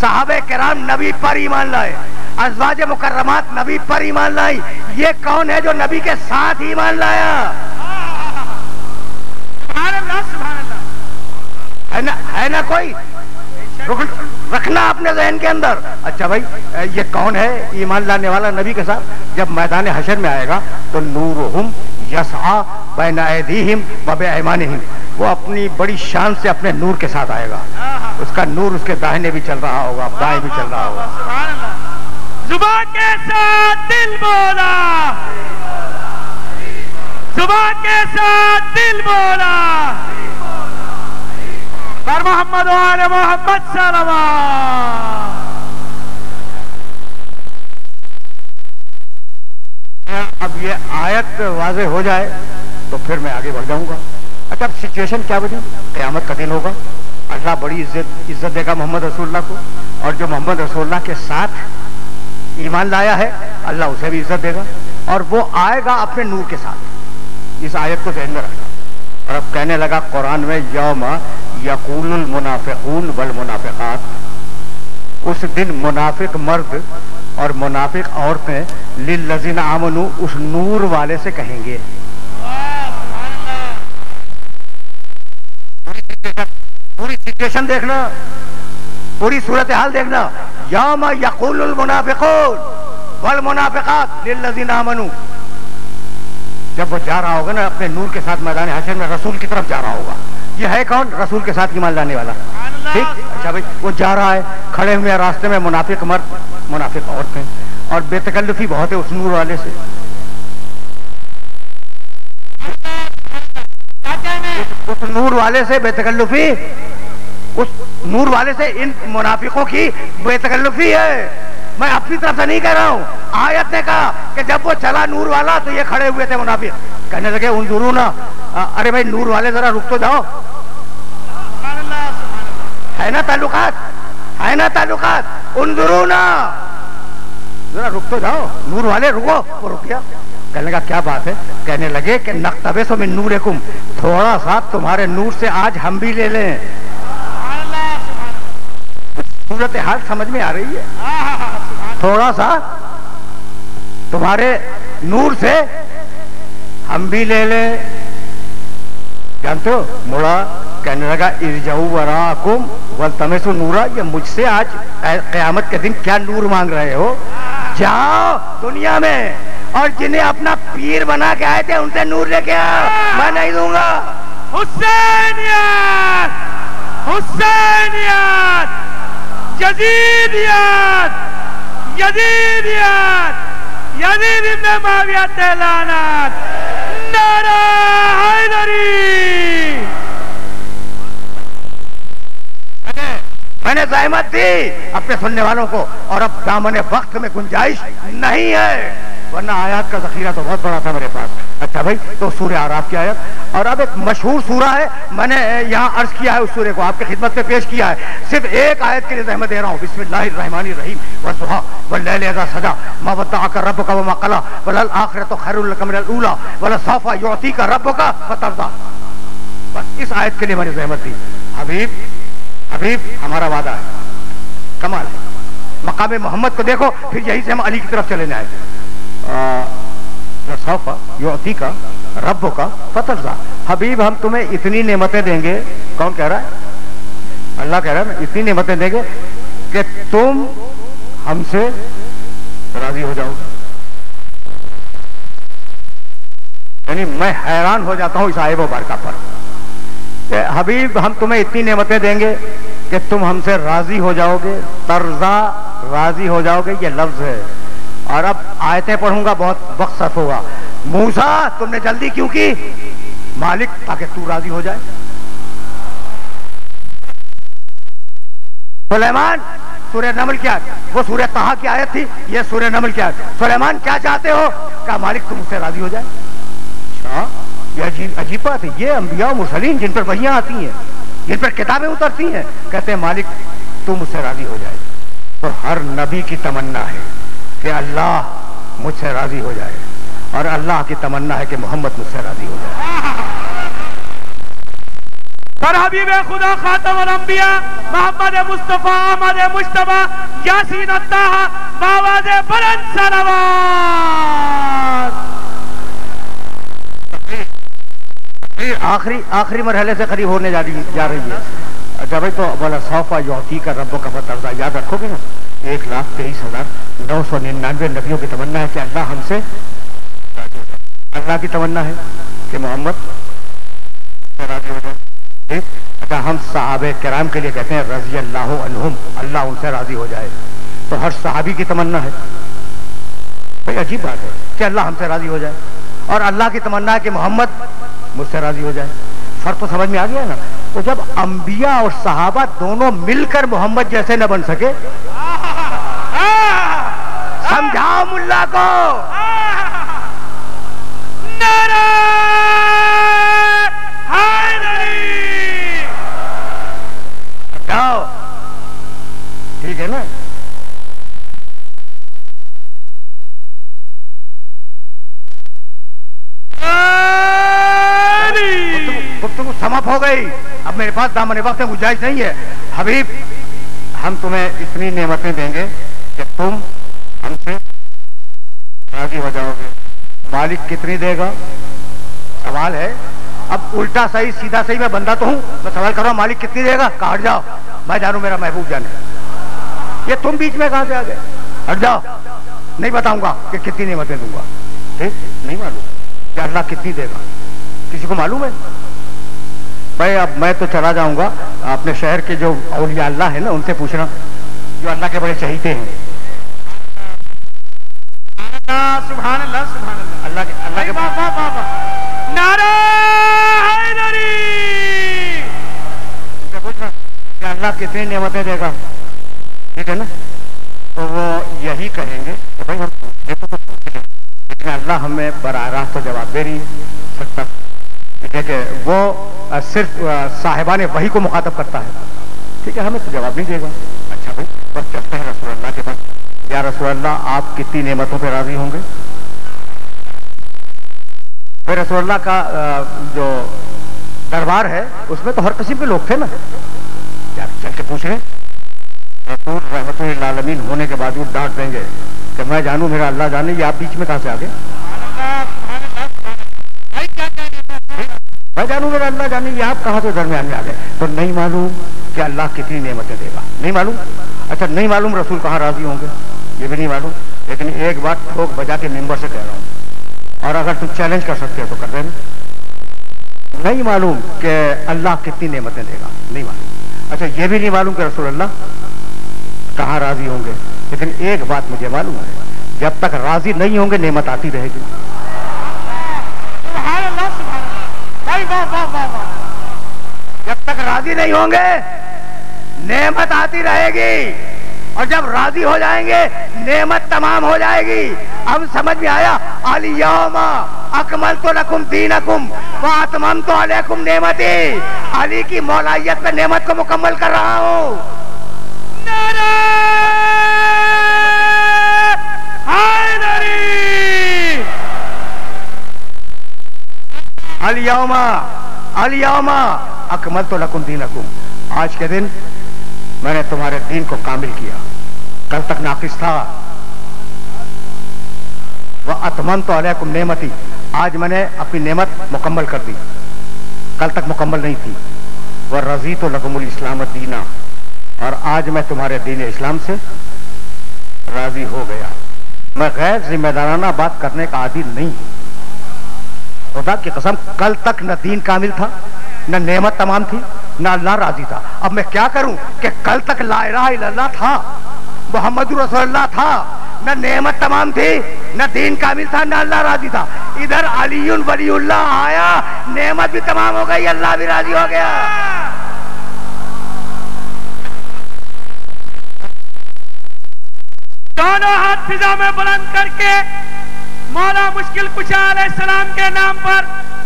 सहाबे किराम नबी पर ईमान लाए, अज़वाज मुकर्रमात नबी पर ईमान लाई। ये कौन है जो नबी के साथ ईमान लाया? है ना कोई? रखना अपने ज़हन के अंदर। अच्छा भाई, ये कौन है ईमान लाने वाला नबी के साथ? जब मैदान हशर में आएगा तो नूरुहुम यस्आ बैन ऐदीहिम व बिअयमानिहिम, वो अपनी बड़ी शान से अपने नूर के साथ आएगा। उसका नूर उसके दाहिने भी चल रहा होगा, बाएं भी चल रहा होगा। जुबान के साथ दिल बोला, जुबान के साथ दिल बोला, पर मोहम्मद वाले मोहम्मद सलवा। अब ये आयत वाज़े हो जाए तो फिर मैं आगे बढ़ जाऊंगा। अच्छा, अब सिचुएशन क्या बनी? क़यामत का दिन होगा, अल्लाह बड़ी इज्जत देगा मोहम्मद रसूलुल्लाह को, और जो मोहम्मद रसूलुल्लाह के साथ ईमान लाया है अल्लाह उसे भी इज्जत देगा, और वो आएगा अपने नूर के साथ। इस आयत को ज़हन में रखना। और अब कहने लगा कुरान में, यौमा यक़ूलुल मुनाफ़िक़ून वल मुनाफ़िक़ात, उस दिन मुनाफिक मर्द और मुनाफिक औरतें लिल्लज़ीना आमनू, उस नूर वाले से कहेंगे। पूरी सिचुएशन देखना, पूरी सूरत हाल देखना। यौमा यक़ूलुल मुनाफ़िक़ून वल मुनाफ़िक़ात लिल्लज़ीना आमनू, जब वो जा रहा होगा ना अपने नूर के साथ मैदान हशर में, रसूल की तरफ जा रहा होगा। ये है कौन? रसूल के साथ ईमान लाने वाला। ठीक, अच्छा भाई, वो जा रहा है, खड़े हुए रास्ते में मुनाफिक मर्द मुनाफिक औरतें, और बेतकल्लुफी बहुत है उस नूर वाले से। उस नूर वाले से बेतकल्लुफी, उस नूर वाले से इन मुनाफिकों की बेतकल्लुफी है। मैं अपनी तरफ से नहीं कह रहा हूँ, आयत ने कहा कि जब वो चला नूर वाला तो ये खड़े हुए थे मुनाफिक, कहने लगे उन्जुरू ना, अरे भाई नूर वाले जरा रुक तो जाओ। है ना ताल्लुकात, है ना ताल्लुकात, उन्जुरू ना, जरा रुक तो जाओ, नूर वाले रुको। वो रुक गया, कहने लगा क्या बात है? कहने लगे कि नक़्तबिस मिन नूरिकुम, थोड़ा सा तुम्हारे नूर से आज हम भी ले लें। सूरत हाल समझ में आ रही है? थोड़ा सा तुम्हारे नूर से हम भी ले लें। जानते हो, मुड़ा कहने लगा इरजाऊ वराकुम वल्तमिसु नूरा, ये मुझसे आज क़यामत के दिन क्या नूर मांग रहे हो? जाओ दुनिया में, और जिन्हें अपना पीर बना के आए थे उनसे नूर लेके आओ, मैं नहीं दूंगा। हुसैनियत, हुसैनियत, यजीदियत, यजीदियत, यजीद इब्न मुआविया लानत, नारा हैदरी। मैंने ज़हमत दी अपने सुनने वालों को, और अब दामने वक्त में गुंजाइश नहीं है, वरना आयत का ज़ख़ीरा तो बहुत बड़ा था मेरे पास। अच्छा भाई, तो सूरह आराफ की आयत, और अब एक मशहूर सूरा है, मैंने यहाँ अर्ज किया है उस सूरे को, आपके खिदमत में पेश किया है, सिर्फ एक आयत के लिए ज़हमत दे रहा हूँ। बिस्मिल्लाहिर्रहमानिर्रहीम, वज़्ज़ुहा वल्लैलि इज़ा सजा, मा वद्दअका रब्बुका वमा क़ला, वलल आखिरतु खैरुल लका मिनल ऊला, वलसौफ़ा युअतीका रब्बुका फ़तर्दा। बस इस आयत के लिए मैंने ज़हमत दी। हबीब, हबीब हमारा वादा है, कमाल। मकाम मोहम्मद को देखो, फिर यही से हम अली की तरफ चले जाए। सौफा युअतीका रब्बुका फतर्दा, हबीब हम तुम्हें इतनी नेमतें देंगे। कौन कह रहा है? अल्लाह कह रहा है, इतनी नेमतें देंगे कि तुम हमसे राजी हो जाओगे। यानी मैं हैरान हो जाता हूं इस आयत मुबारका पर कि हबीब हम तुम्हें इतनी नेमतें देंगे कि तुम हमसे राजी हो जाओगे। तर्जा राजी हो जाओगे, ये लफ्ज है। और अब आयतें पढ़ूंगा, बहुत वक्त सर्फ होगा। मूसा तुमने जल्दी क्यों की? मालिक ताकि तू राजी हो जाए। सुलेमान, सूरह नमल की आयत, वो सूरह तहा की आयत थी, ये सूरह नमल की आयत। सुलेमान क्या चाहते हो? क्या मालिक तुम मुझसे राजी हो जाए। ये अजीब बात है। ये अंबिया और मुरसलीन जिन पर वहियां आती हैं, जिन पर किताबें उतरती हैं, कहते हैं मालिक तू मुझसे राजी हो जाए। तो हर नबी की तमन्ना है कि अल्लाह मुझसे राजी हो जाए, और अल्लाह की तमन्ना है कि मोहम्मद मुझसे राजी हो जाए। पर हबीब खुदा खातमुल अंबिया मोहम्मद मुस्तफा अहमद मुश्तबा यासीन अत्ताहा बावाज़े बुलंद सलावत। आखिरी मरहले से करीब होने जा रही है। अच्छा भाई, तो बोला सौफा यौती का रब्बो का फतरदा याद रखोगे ना। 1,23,999 नबियों की तमन्ना है कि अल्लाह हमसे, अल्लाह की तमन्ना है कि मोहम्मद राजी हो जाए। अच्छा, हम सहाबे किराम के लिए कहते हैं रज़ी अल्लाह अन्हुम, अल्लाह उनसे राजी हो जाए। तो हर सहाबी की तमन्ना है। भाई अजीब बात है कि अल्लाह हमसे राजी हो जाए, और अल्लाह की तमन्ना है कि मोहम्मद मुझसे राजी हो जाए। फर्क तो समझ में आ गया ना। तो जब अंबिया और सहाबा दोनों मिलकर मोहम्मद जैसे न बन सके, समझाओ मुल्ला को। नारा हैदरी। जाओ, ठीक है ना। गुफ्तगू समाप्त हो गई। अब मेरे पास दामन वक्त में गुंजाइश नहीं है। हबीब, हम तुम्हें इतनी नेमतें देंगे कि तुम हमसे राजी हो जाओगे। मालिक कितनी देगा? सवाल है। अब उल्टा सही सीधा सही, मैं बंदा तो हूं, मैं सवाल कर रहा हूं मालिक कितनी देगा? कहा हट जाओ, मैं जानू मेरा महबूब जाने। ये तुम बीच में कहां से आ गए? हट जाओ, नहीं बताऊंगा कि कितनी नेमतें दूंगा। ठीक, नहीं मालूम कि अल्लाह कितनी देगा। किसी को मालूम है? भाई अब मैं तो चला जाऊंगा। अपने शहर के जो औलिया अल्लाह है ना, उनसे पूछना, जो अल्लाह के बड़े चहीते हैं। सुभान अल्लाह, सुभान अल्लाह। अल्लाह के नारा हैदरी। पूछना कि अल्लाह कितनी नेमतें देगा, ठीक है ना। तो वो यही कहेंगे कि भाई हम पूछे तो पूछे, लेकिन अल्लाह हमें बराह रास्त तो जवाब दे रही सकता। ठीक है, वो सिर्फ साहिबाने वही को मुखातब करता है। ठीक है, हमें तो जवाब नहीं देगा। अच्छा भाई, बस चलते हैं रसूल अल्लाह के पास। या रसूल अल्लाह, आप कितनी नेमतों पे राजी होंगे? फिर रसूल अल्लाह का जो दरबार है उसमें तो हर किस्म के लोग थे ना। चल के पूछ रहे, रसूल रहमतुल आलमीन होने के बावजूद डांट देंगे कि मैं जानू मेरा अल्लाह जाने, ये आप बीच में कहां से आ गए? मैं जानू मेरा अल्लाह जाने, ये आप कहां से दरमियान में आ गए? तो नहीं मालूम कि अल्लाह कितनी नेमतें देगा, नहीं मालूम। अच्छा, नहीं मालूम रसूल कहां राजी होंगे, ये भी नहीं मालूम। लेकिन एक बात ठोक बजा के मेंबर से कह रहा हूं, और अगर तुम चैलेंज कर सकते हो तो कर देना। नहीं मालूम कि अल्लाह कितनी नेमतें देगा, नहीं मालूम। अच्छा, ये भी नहीं मालूम कि रसूल अल्लाह कहां राजी होंगे। लेकिन एक बात मुझे मालूम है, जब तक राजी नहीं होंगे नेमत आती रहेगी। जब तक राजी नहीं होंगे नेमत आती रहेगी, और जब राजी हो जाएंगे नेमत तमाम हो जाएगी। अब समझ में आया? अलियौमा अकमलतु लकुम दीनकुम व अतममतु अलैकुम नेमती। अली की मौलाइयत में नेमत को मुकम्मल कर रहा हूं। नारा हैदरी। अलियौमा अकमलतु लकुम दीनकुम। आज के दिन मैंने तुम्हारे दीन को कामिल किया, कल तक नाकिस था। व अतममतु अलैकुम नेमती, आज मैंने अपनी नेमत मुकम्मल कर दी, कल तक मुकम्मल नहीं थी। व रज़ीतु लकुमुल इस्लाम दीना, और आज मैं तुम्हारे दीन इस्लाम से राजी हो गया। मैं गैर जिम्मेदाराना बात करने का आदी नहीं। खुदा की कसम कल तक न दीन कामिल था, न नेमत तमाम थी, न अल्लाह राजी था। अब मैं क्या करूं कि कल तक ला इलाहा इल्लल्लाह था, मोहम्मद रसूलुल्लाह था, न नेमत तमाम थी, न दीन कामिल था, न अल्लाह राजी था। इधर अलीयुन वलीउल्लाह आया, नेमत भी तमाम हो गई, अल्लाह भी राजी हो गया। दोनों हाथ फिजा में बुलंद करके मौला मुश्किल कुशा अलैहिस्सलाम के नाम पर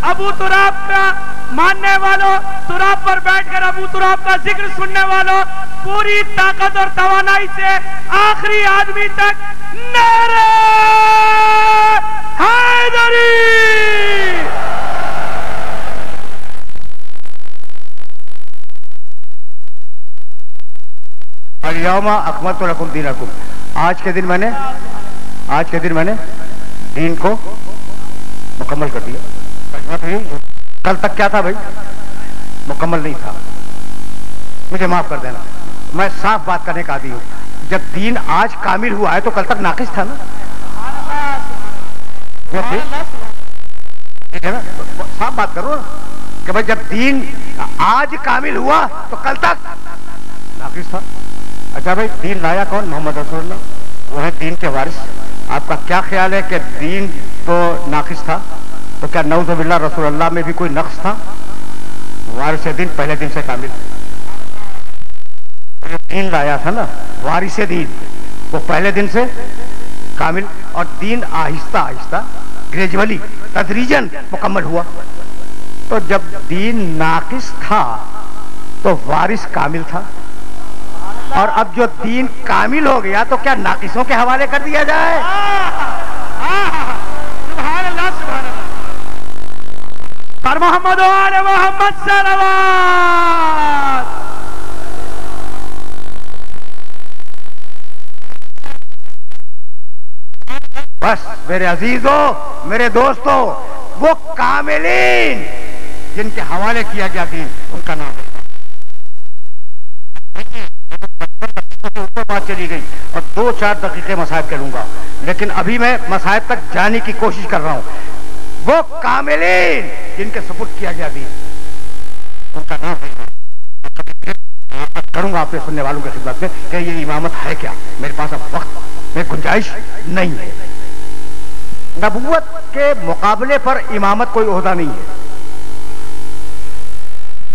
अबू तुराब का मानने वालों, तुराब पर बैठकर अबू तुराब का जिक्र सुनने वालों, पूरी ताकत और तवानाई से आखिरी आदमी तक नारे हैदरी। अल-यौमा अकमलतु लकुम दीनकुम। आज के दिन मैंने दीन को मुकम्मल कर दिया। कल तक क्या था भाई? मुकम्मल नहीं था। मुझे माफ कर देना, मैं साफ बात करने का आदी हूं। जब दीन आज कामिल हुआ है तो कल तक नाकिस था ना, ठीक है ना? साफ बात करो ना कि भाई जब दीन आज कामिल हुआ तो कल तक नाकिस था। अच्छा भाई, दीन लाया कौन? मोहम्मद रसूलुल्लाह, वो है दीन के वारिस। आपका क्या ख्याल है कि दीन तो नाकिस था, तो क्या नऊज़ुबिल्लाह रसूलुल्लाह में भी कोई नक्स था? वारिस दीन पहले दिन से कामिल। जो दीन लाया था ना, वारिस दीन, वो पहले दिन से कामिल, और दीन आहिस्ता आहिस्ता ग्रेजुअली तदरीजन मुकम्मल हुआ। तो जब दीन नाकिस था तो वारिस कामिल था, और अब जो दीन कामिल हो गया तो क्या नाकिसों के हवाले कर दिया जाए? सुभान अल्लाह, सुभान अल्लाह। पर मोहम्मद वाले मोहम्मद सल्लल्लाहु। बस मेरे अजीजों, मेरे दोस्तों, वो कामिलीन जिनके हवाले किया गया दीन, उनका नाम ऊपर बात चली गई और 2-4 दकीके मसाइब करूंगा, लेकिन अभी मैं मसाइब तक जाने की कोशिश कर रहा हूं। वो कामिलीन जिनके सुपुर्द किया गया दीन, उनका नाम करूंगा आपके सुनने वालों की खिदमत में कि ये इमामत है क्या। मेरे पास अब वक्त में गुंजाइश नहीं है। नबूवत के मुकाबले पर इमामत कोई ओहदा नहीं है।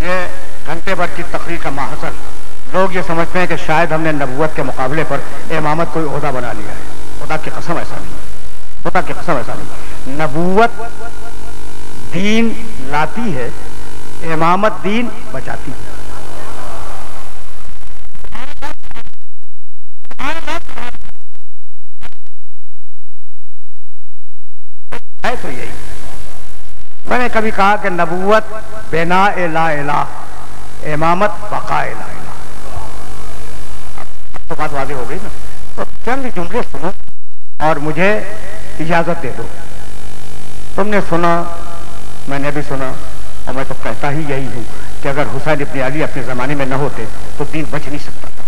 ये घंटे भर की तकरीर का माहसल, लोग ये समझते हैं कि शायद हमने नबूवत के मुकाबले पर इमामत कोई ओहदा बना लिया है। खुदा की कसम ऐसा नहीं, खुदा की कसम ऐसा नहीं। नबूवत दीन लाती है, इमामत दीन बचाती है। तो यही मैंने कभी कहा कि नबूवत बिना ला इलाह, इमामत बका ला इलाह। तो बात वाज़ेह हो गई ना। तो चंद जुमले सुनो और मुझे इजाजत दे दो। तुमने सुना, मैंने भी सुना, और मैं तो कहता ही यही हूं कि अगर हुसैन इब्न अली अपने जमाने में न होते तो दीन बच नहीं सकता था।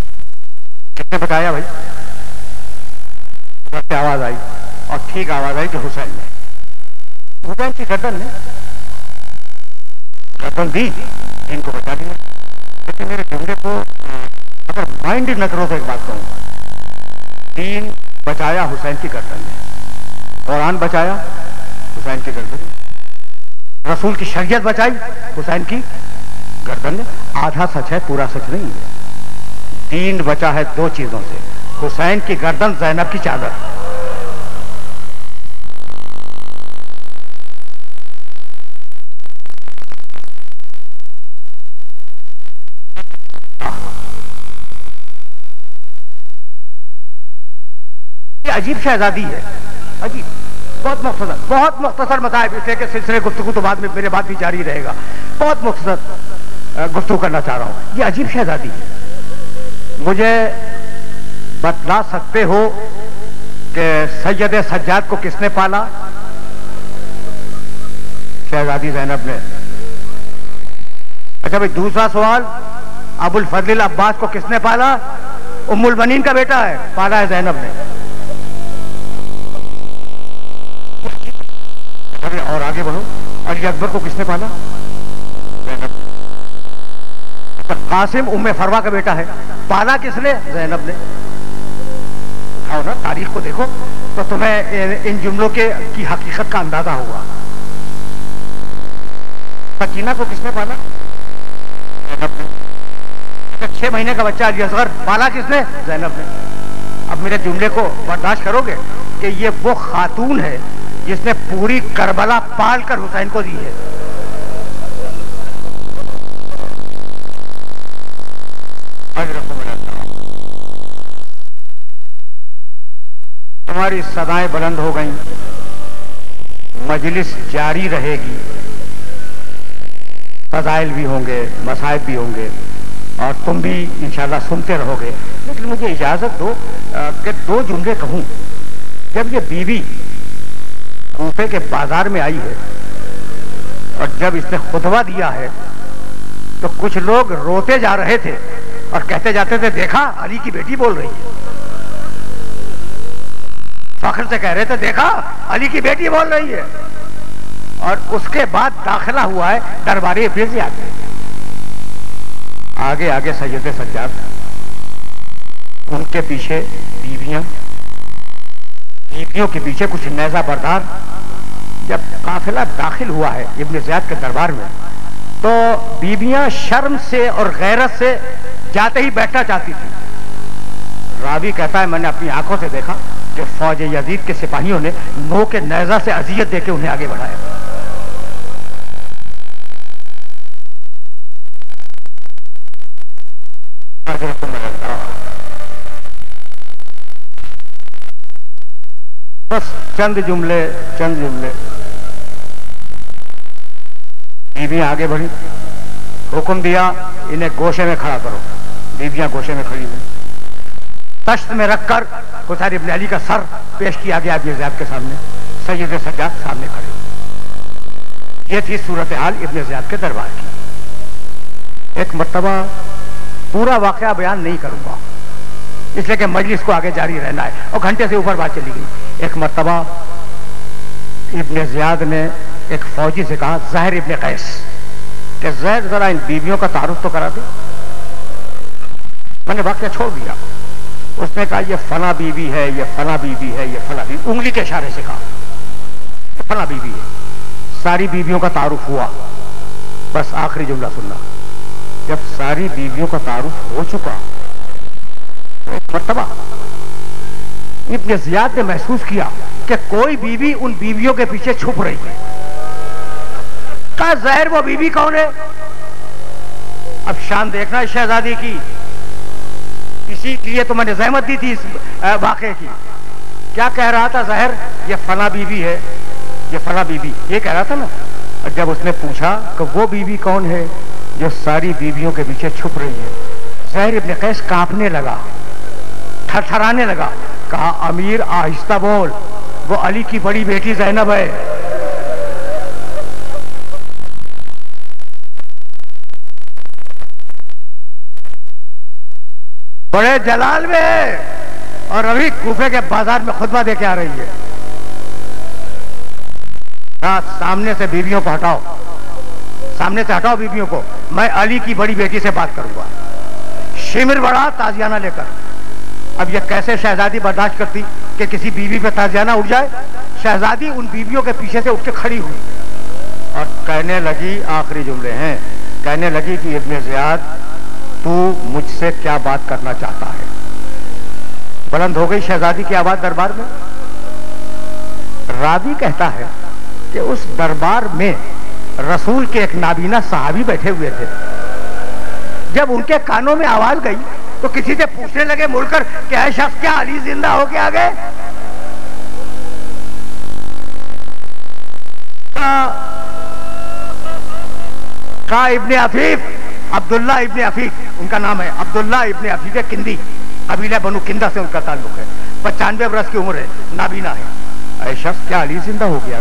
किसने बताया भाई? से आवाज आई, और ठीक आवाज आई कि हुसैन ने, हुसैन की गर्दन दी, दीन को बचा दिया। लेकिन मेरे जुमले को अगर माइंड न करो तो एक बात कहूं, दीन बचाया हुसैन की गर्दन ने, कुरान बचाया हुसैन की गर्दन ने, रसूल की शरीयत बचाई हुसैन की गर्दन ने। आधा सच है, पूरा सच नहीं है। दीन बचा है 2 चीजों से, हुसैन की गर्दन, ज़ैनब की चादर। अजीब शहजादी है, अजीब, बहुत मुख्तसर मसाइब, इसलिए कि सिलसिले गुफ्तगू तो बाद में मेरे बाद भी जारी रहेगा। बहुत मुख्तसर गुफ्तगू करना चाह रहा हूं। ये अजीब शहजादी है। मुझे बतला सकते हो कि सैयद सज्जाद को किसने पाला? शहजादी ज़ैनब ने। अच्छा भाई, दूसरा सवाल, अबुल फजल अब्बास को किसने पाला? उम्मुल बनीन का बेटा है, पाला है ज़ैनब ने। और आगे बढ़ो, अली अकबर को किसने पाला? कासिम उम्मे फरवा का बेटा है, पाला किसने? ज़ैनब ने। उठाओ ना, तारीख को देखो तो तुम्हें इन जुमलों की हकीकत का अंदाजा होगा। सकीना को किसने पाला? ज़ैनब ने। 6 महीने का बच्चा अली असगर पाला किसने? ज़ैनब ने। अब मेरे जुमले को बर्दाश्त करोगे कि ये वो खातून है जिसने पूरी करबला पाल कर हुसैन को दी है। हमारी सदाएं बुलंद हो गईं, मजलिस जारी रहेगी, फज़ाइल भी होंगे, मसाइब भी होंगे और तुम भी इंशाल्लाह सुनते रहोगे। लेकिन मुझे इजाजत दो कि 2 जुमले कहूं। जब ये बीवी कूफे के बाजार में आई है और जब इसने खुतबा दिया है तो कुछ लोग रोते जा रहे थे और कहते जाते थे, देखा अली की बेटी बोल रही है। फख्र से कह रहे थे, देखा अली की बेटी बोल रही है। और उसके बाद दाखिला हुआ है दरबारी इब्न ज़ियाद में। आगे आगे सैयद सज्जाद, उनके पीछे बीवियां, बीवियों के पीछे कुछ नेज़ा बरदार। जब काफिला दाखिल हुआ है इब्न ज़ियाद के दरबार में तो बीवियां शर्म से और गैरत से जाते ही बैठना चाहती थी। रावी कहता है, मैंने अपनी आंखों से देखा कि फौज यजीद के सिपाहियों ने नो के नेज़ा से अजियत देके उन्हें आगे बढ़ाया। बस चंद जुमले। बीवियां आगे बढ़ी, हुक्म दिया इन्हें गोशे में खड़ा करो। बीवियां गोशे में खड़ी हुई, तश्त में रखकर हुसैन इब्न अली का सर पेश किया गया इब्न ज़ियाद के सामने। सैयद सज्जाद सामने खड़े। ये थी सूरत हाल इब्न ज़ियाद के दरबार की। एक मर्तबा पूरा वाकया बयान नहीं करूंगा इसलिए कि मजलिस को आगे जारी रहना है और घंटे से ऊपर बात चली गई। एक मर्तबा इब्न ज़ियाद ने एक फौजी से कहा, ज़हर इब्न कैस, कि ज़हर जरा इन बीवियों का तारुफ तो करा दे। मैंने वाकया छोड़ दिया। उसने कहा, ये फला बीवी है, ये फला बीवी है, ये फला बीवी, उंगली के इशारे से कहा फला बीवी है। सारी बीवियों का तारुफ हुआ। बस आखिरी जुमला सुनना। जब सारी बीवियों का तारुफ हो चुका तो एक मर्तबा इब्न ज़ियाद ने महसूस किया कि कोई बीवी उन बीवियों के पीछे छुप रही है। कहा, ज़हर वो बीवी कौन है? अब शान देखना शहजादी की, इसी लिए तो मैंने ज़हमत दी थी इस वाक़े की। क्या कह रहा था ज़हर? ये फला बीवी है, ये फला बीवी, ये कह रहा था ना। और जब उसने पूछा कि वो बीवी कौन है जो सारी बीवियों के पीछे छुप रही है, ज़हर इब्न कैस कांपने लगा, थरथराने लगा। कहा, अमीर आहिस्ता बोल, वो अली की बड़ी बेटी ज़ैनब है। बड़े जलाल में है और अभी कूफे के बाजार में खुतबा दे के आ रही है। सामने से बीवियों को हटाओ, सामने से हटाओ बीवियों को, मैं अली की बड़ी बेटी से बात करूंगा। शिमिर बढ़ा ताजियाना लेकर। अब यह कैसे शहजादी बर्दाश्त करती कि किसी बीवी पे ताजियाना उठ जाए? शहजादी उन बीवियों के पीछे से उठ के खड़ी हुई और कहने लगी, आखिरी जुमले हैं, कहने लगी कि इब्न ज़ियाद, तू मुझसे क्या बात करना चाहता है? बुलंद हो गई शहजादी की आवाज दरबार में। रावी कहता है कि उस दरबार में रसूल के एक नाबीना सहाबी बैठे हुए थे। जब उनके कानों में आवाज गई तो किसी से पूछने लगे मुड़कर कि ऐ शख्स, क्या अली जिंदा होके आ गए? का इब्ने अफीफ, अब्दुल्ला इब्ने अफीफ उनका नाम है, अब्दुल्ला इब्ने अफीफ किंदी, कबीला बनु किंदा से उनका ताल्लुक है। 95 बरस की उम्र है, नाबीना है। ऐ शख्स, क्या अली जिंदा हो गया?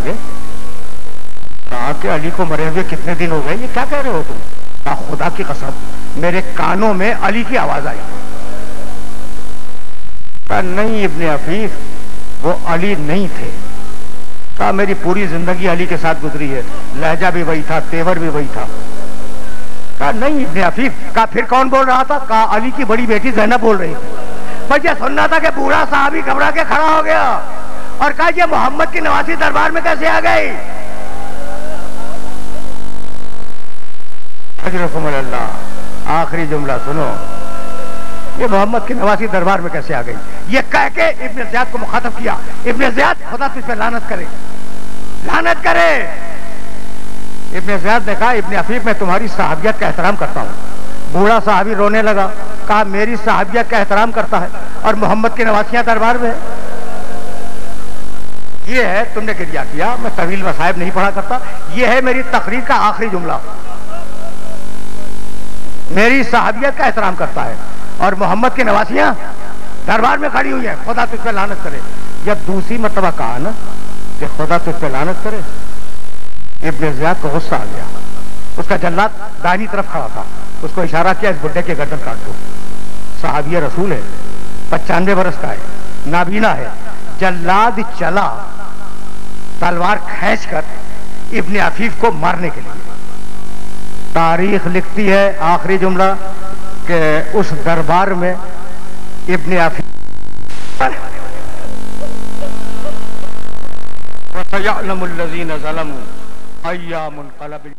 कहा कि अली को मरे हुए कितने दिन हो गए, ये क्या कह रहे हो तुम? कहा, खुदा की कसम, मेरे कानों में अली की आवाज आई। कहा, नहीं इब्ने अफीफ, वो अली नहीं थे। कहा मेरी पूरी जिंदगी अली के साथ गुजरी है, लहजा भी वही था, तेवर भी वही था। कहा नहीं इब्ने अफीफ। कहा फिर कौन बोल रहा था? कहा अली की बड़ी बेटी ज़ैनब बोल रही थी। पर यह सुनना था कि बूढ़ा साहबी घबरा के खड़ा हो गया और कहा ये मोहम्मद की नवासी दरबार में कैसे आ गई? अल्लाह आखिरी जुमला सुनो, ये मोहम्मद की नवासी दरबार में कैसे आ गई? ये कह के इब्ने ज़ियाद को मुखातब किया, इब्ने ज़ियाद खुदा तुझ पे लानत करे, लानत करे। इब्ने ज़ियाद ने कहा इब्ने अफीफ मैं तुम्हारी सहाबियत का एहतराम करता हूँ। बूढ़ा साहबी रोने लगा, कहा मेरी सहाबियत का एहतराम करता है और मोहम्मद की नवासियां दरबार में। ये है, तुमने गिरिया किया, मैं तवील मसाइब नहीं पढ़ा करता, ये है मेरी तकरीर का आखिरी जुमला। मेरी सहाबियत का एहतराम करता है और मोहम्मद की नवासियां दरबार में खड़ी हुई है, खुदा तुझ पे लानत करे। जब दूसरी मर्तबा कहा ना कि खुदा तुझ पे लानत करे, इब्ने ज़ियाद को गुस्सा आ गया। उसका जल्लाद दाहिनी तरफ खड़ा था, उसको इशारा किया इस बुड्ढे के गर्दन काट दो। सहाबी रसूल है, 95 बरस का है, नाबीना है। जल्लाद चला तलवार खींचकर इब्ने अफीफ को मारने के लिए। तारीख लिखती है आखिरी जुमला कि उस दरबार में इब्ने अफीफ वसयअलमुल्लज़ीना ज़लमू अय्यामुल क़लब।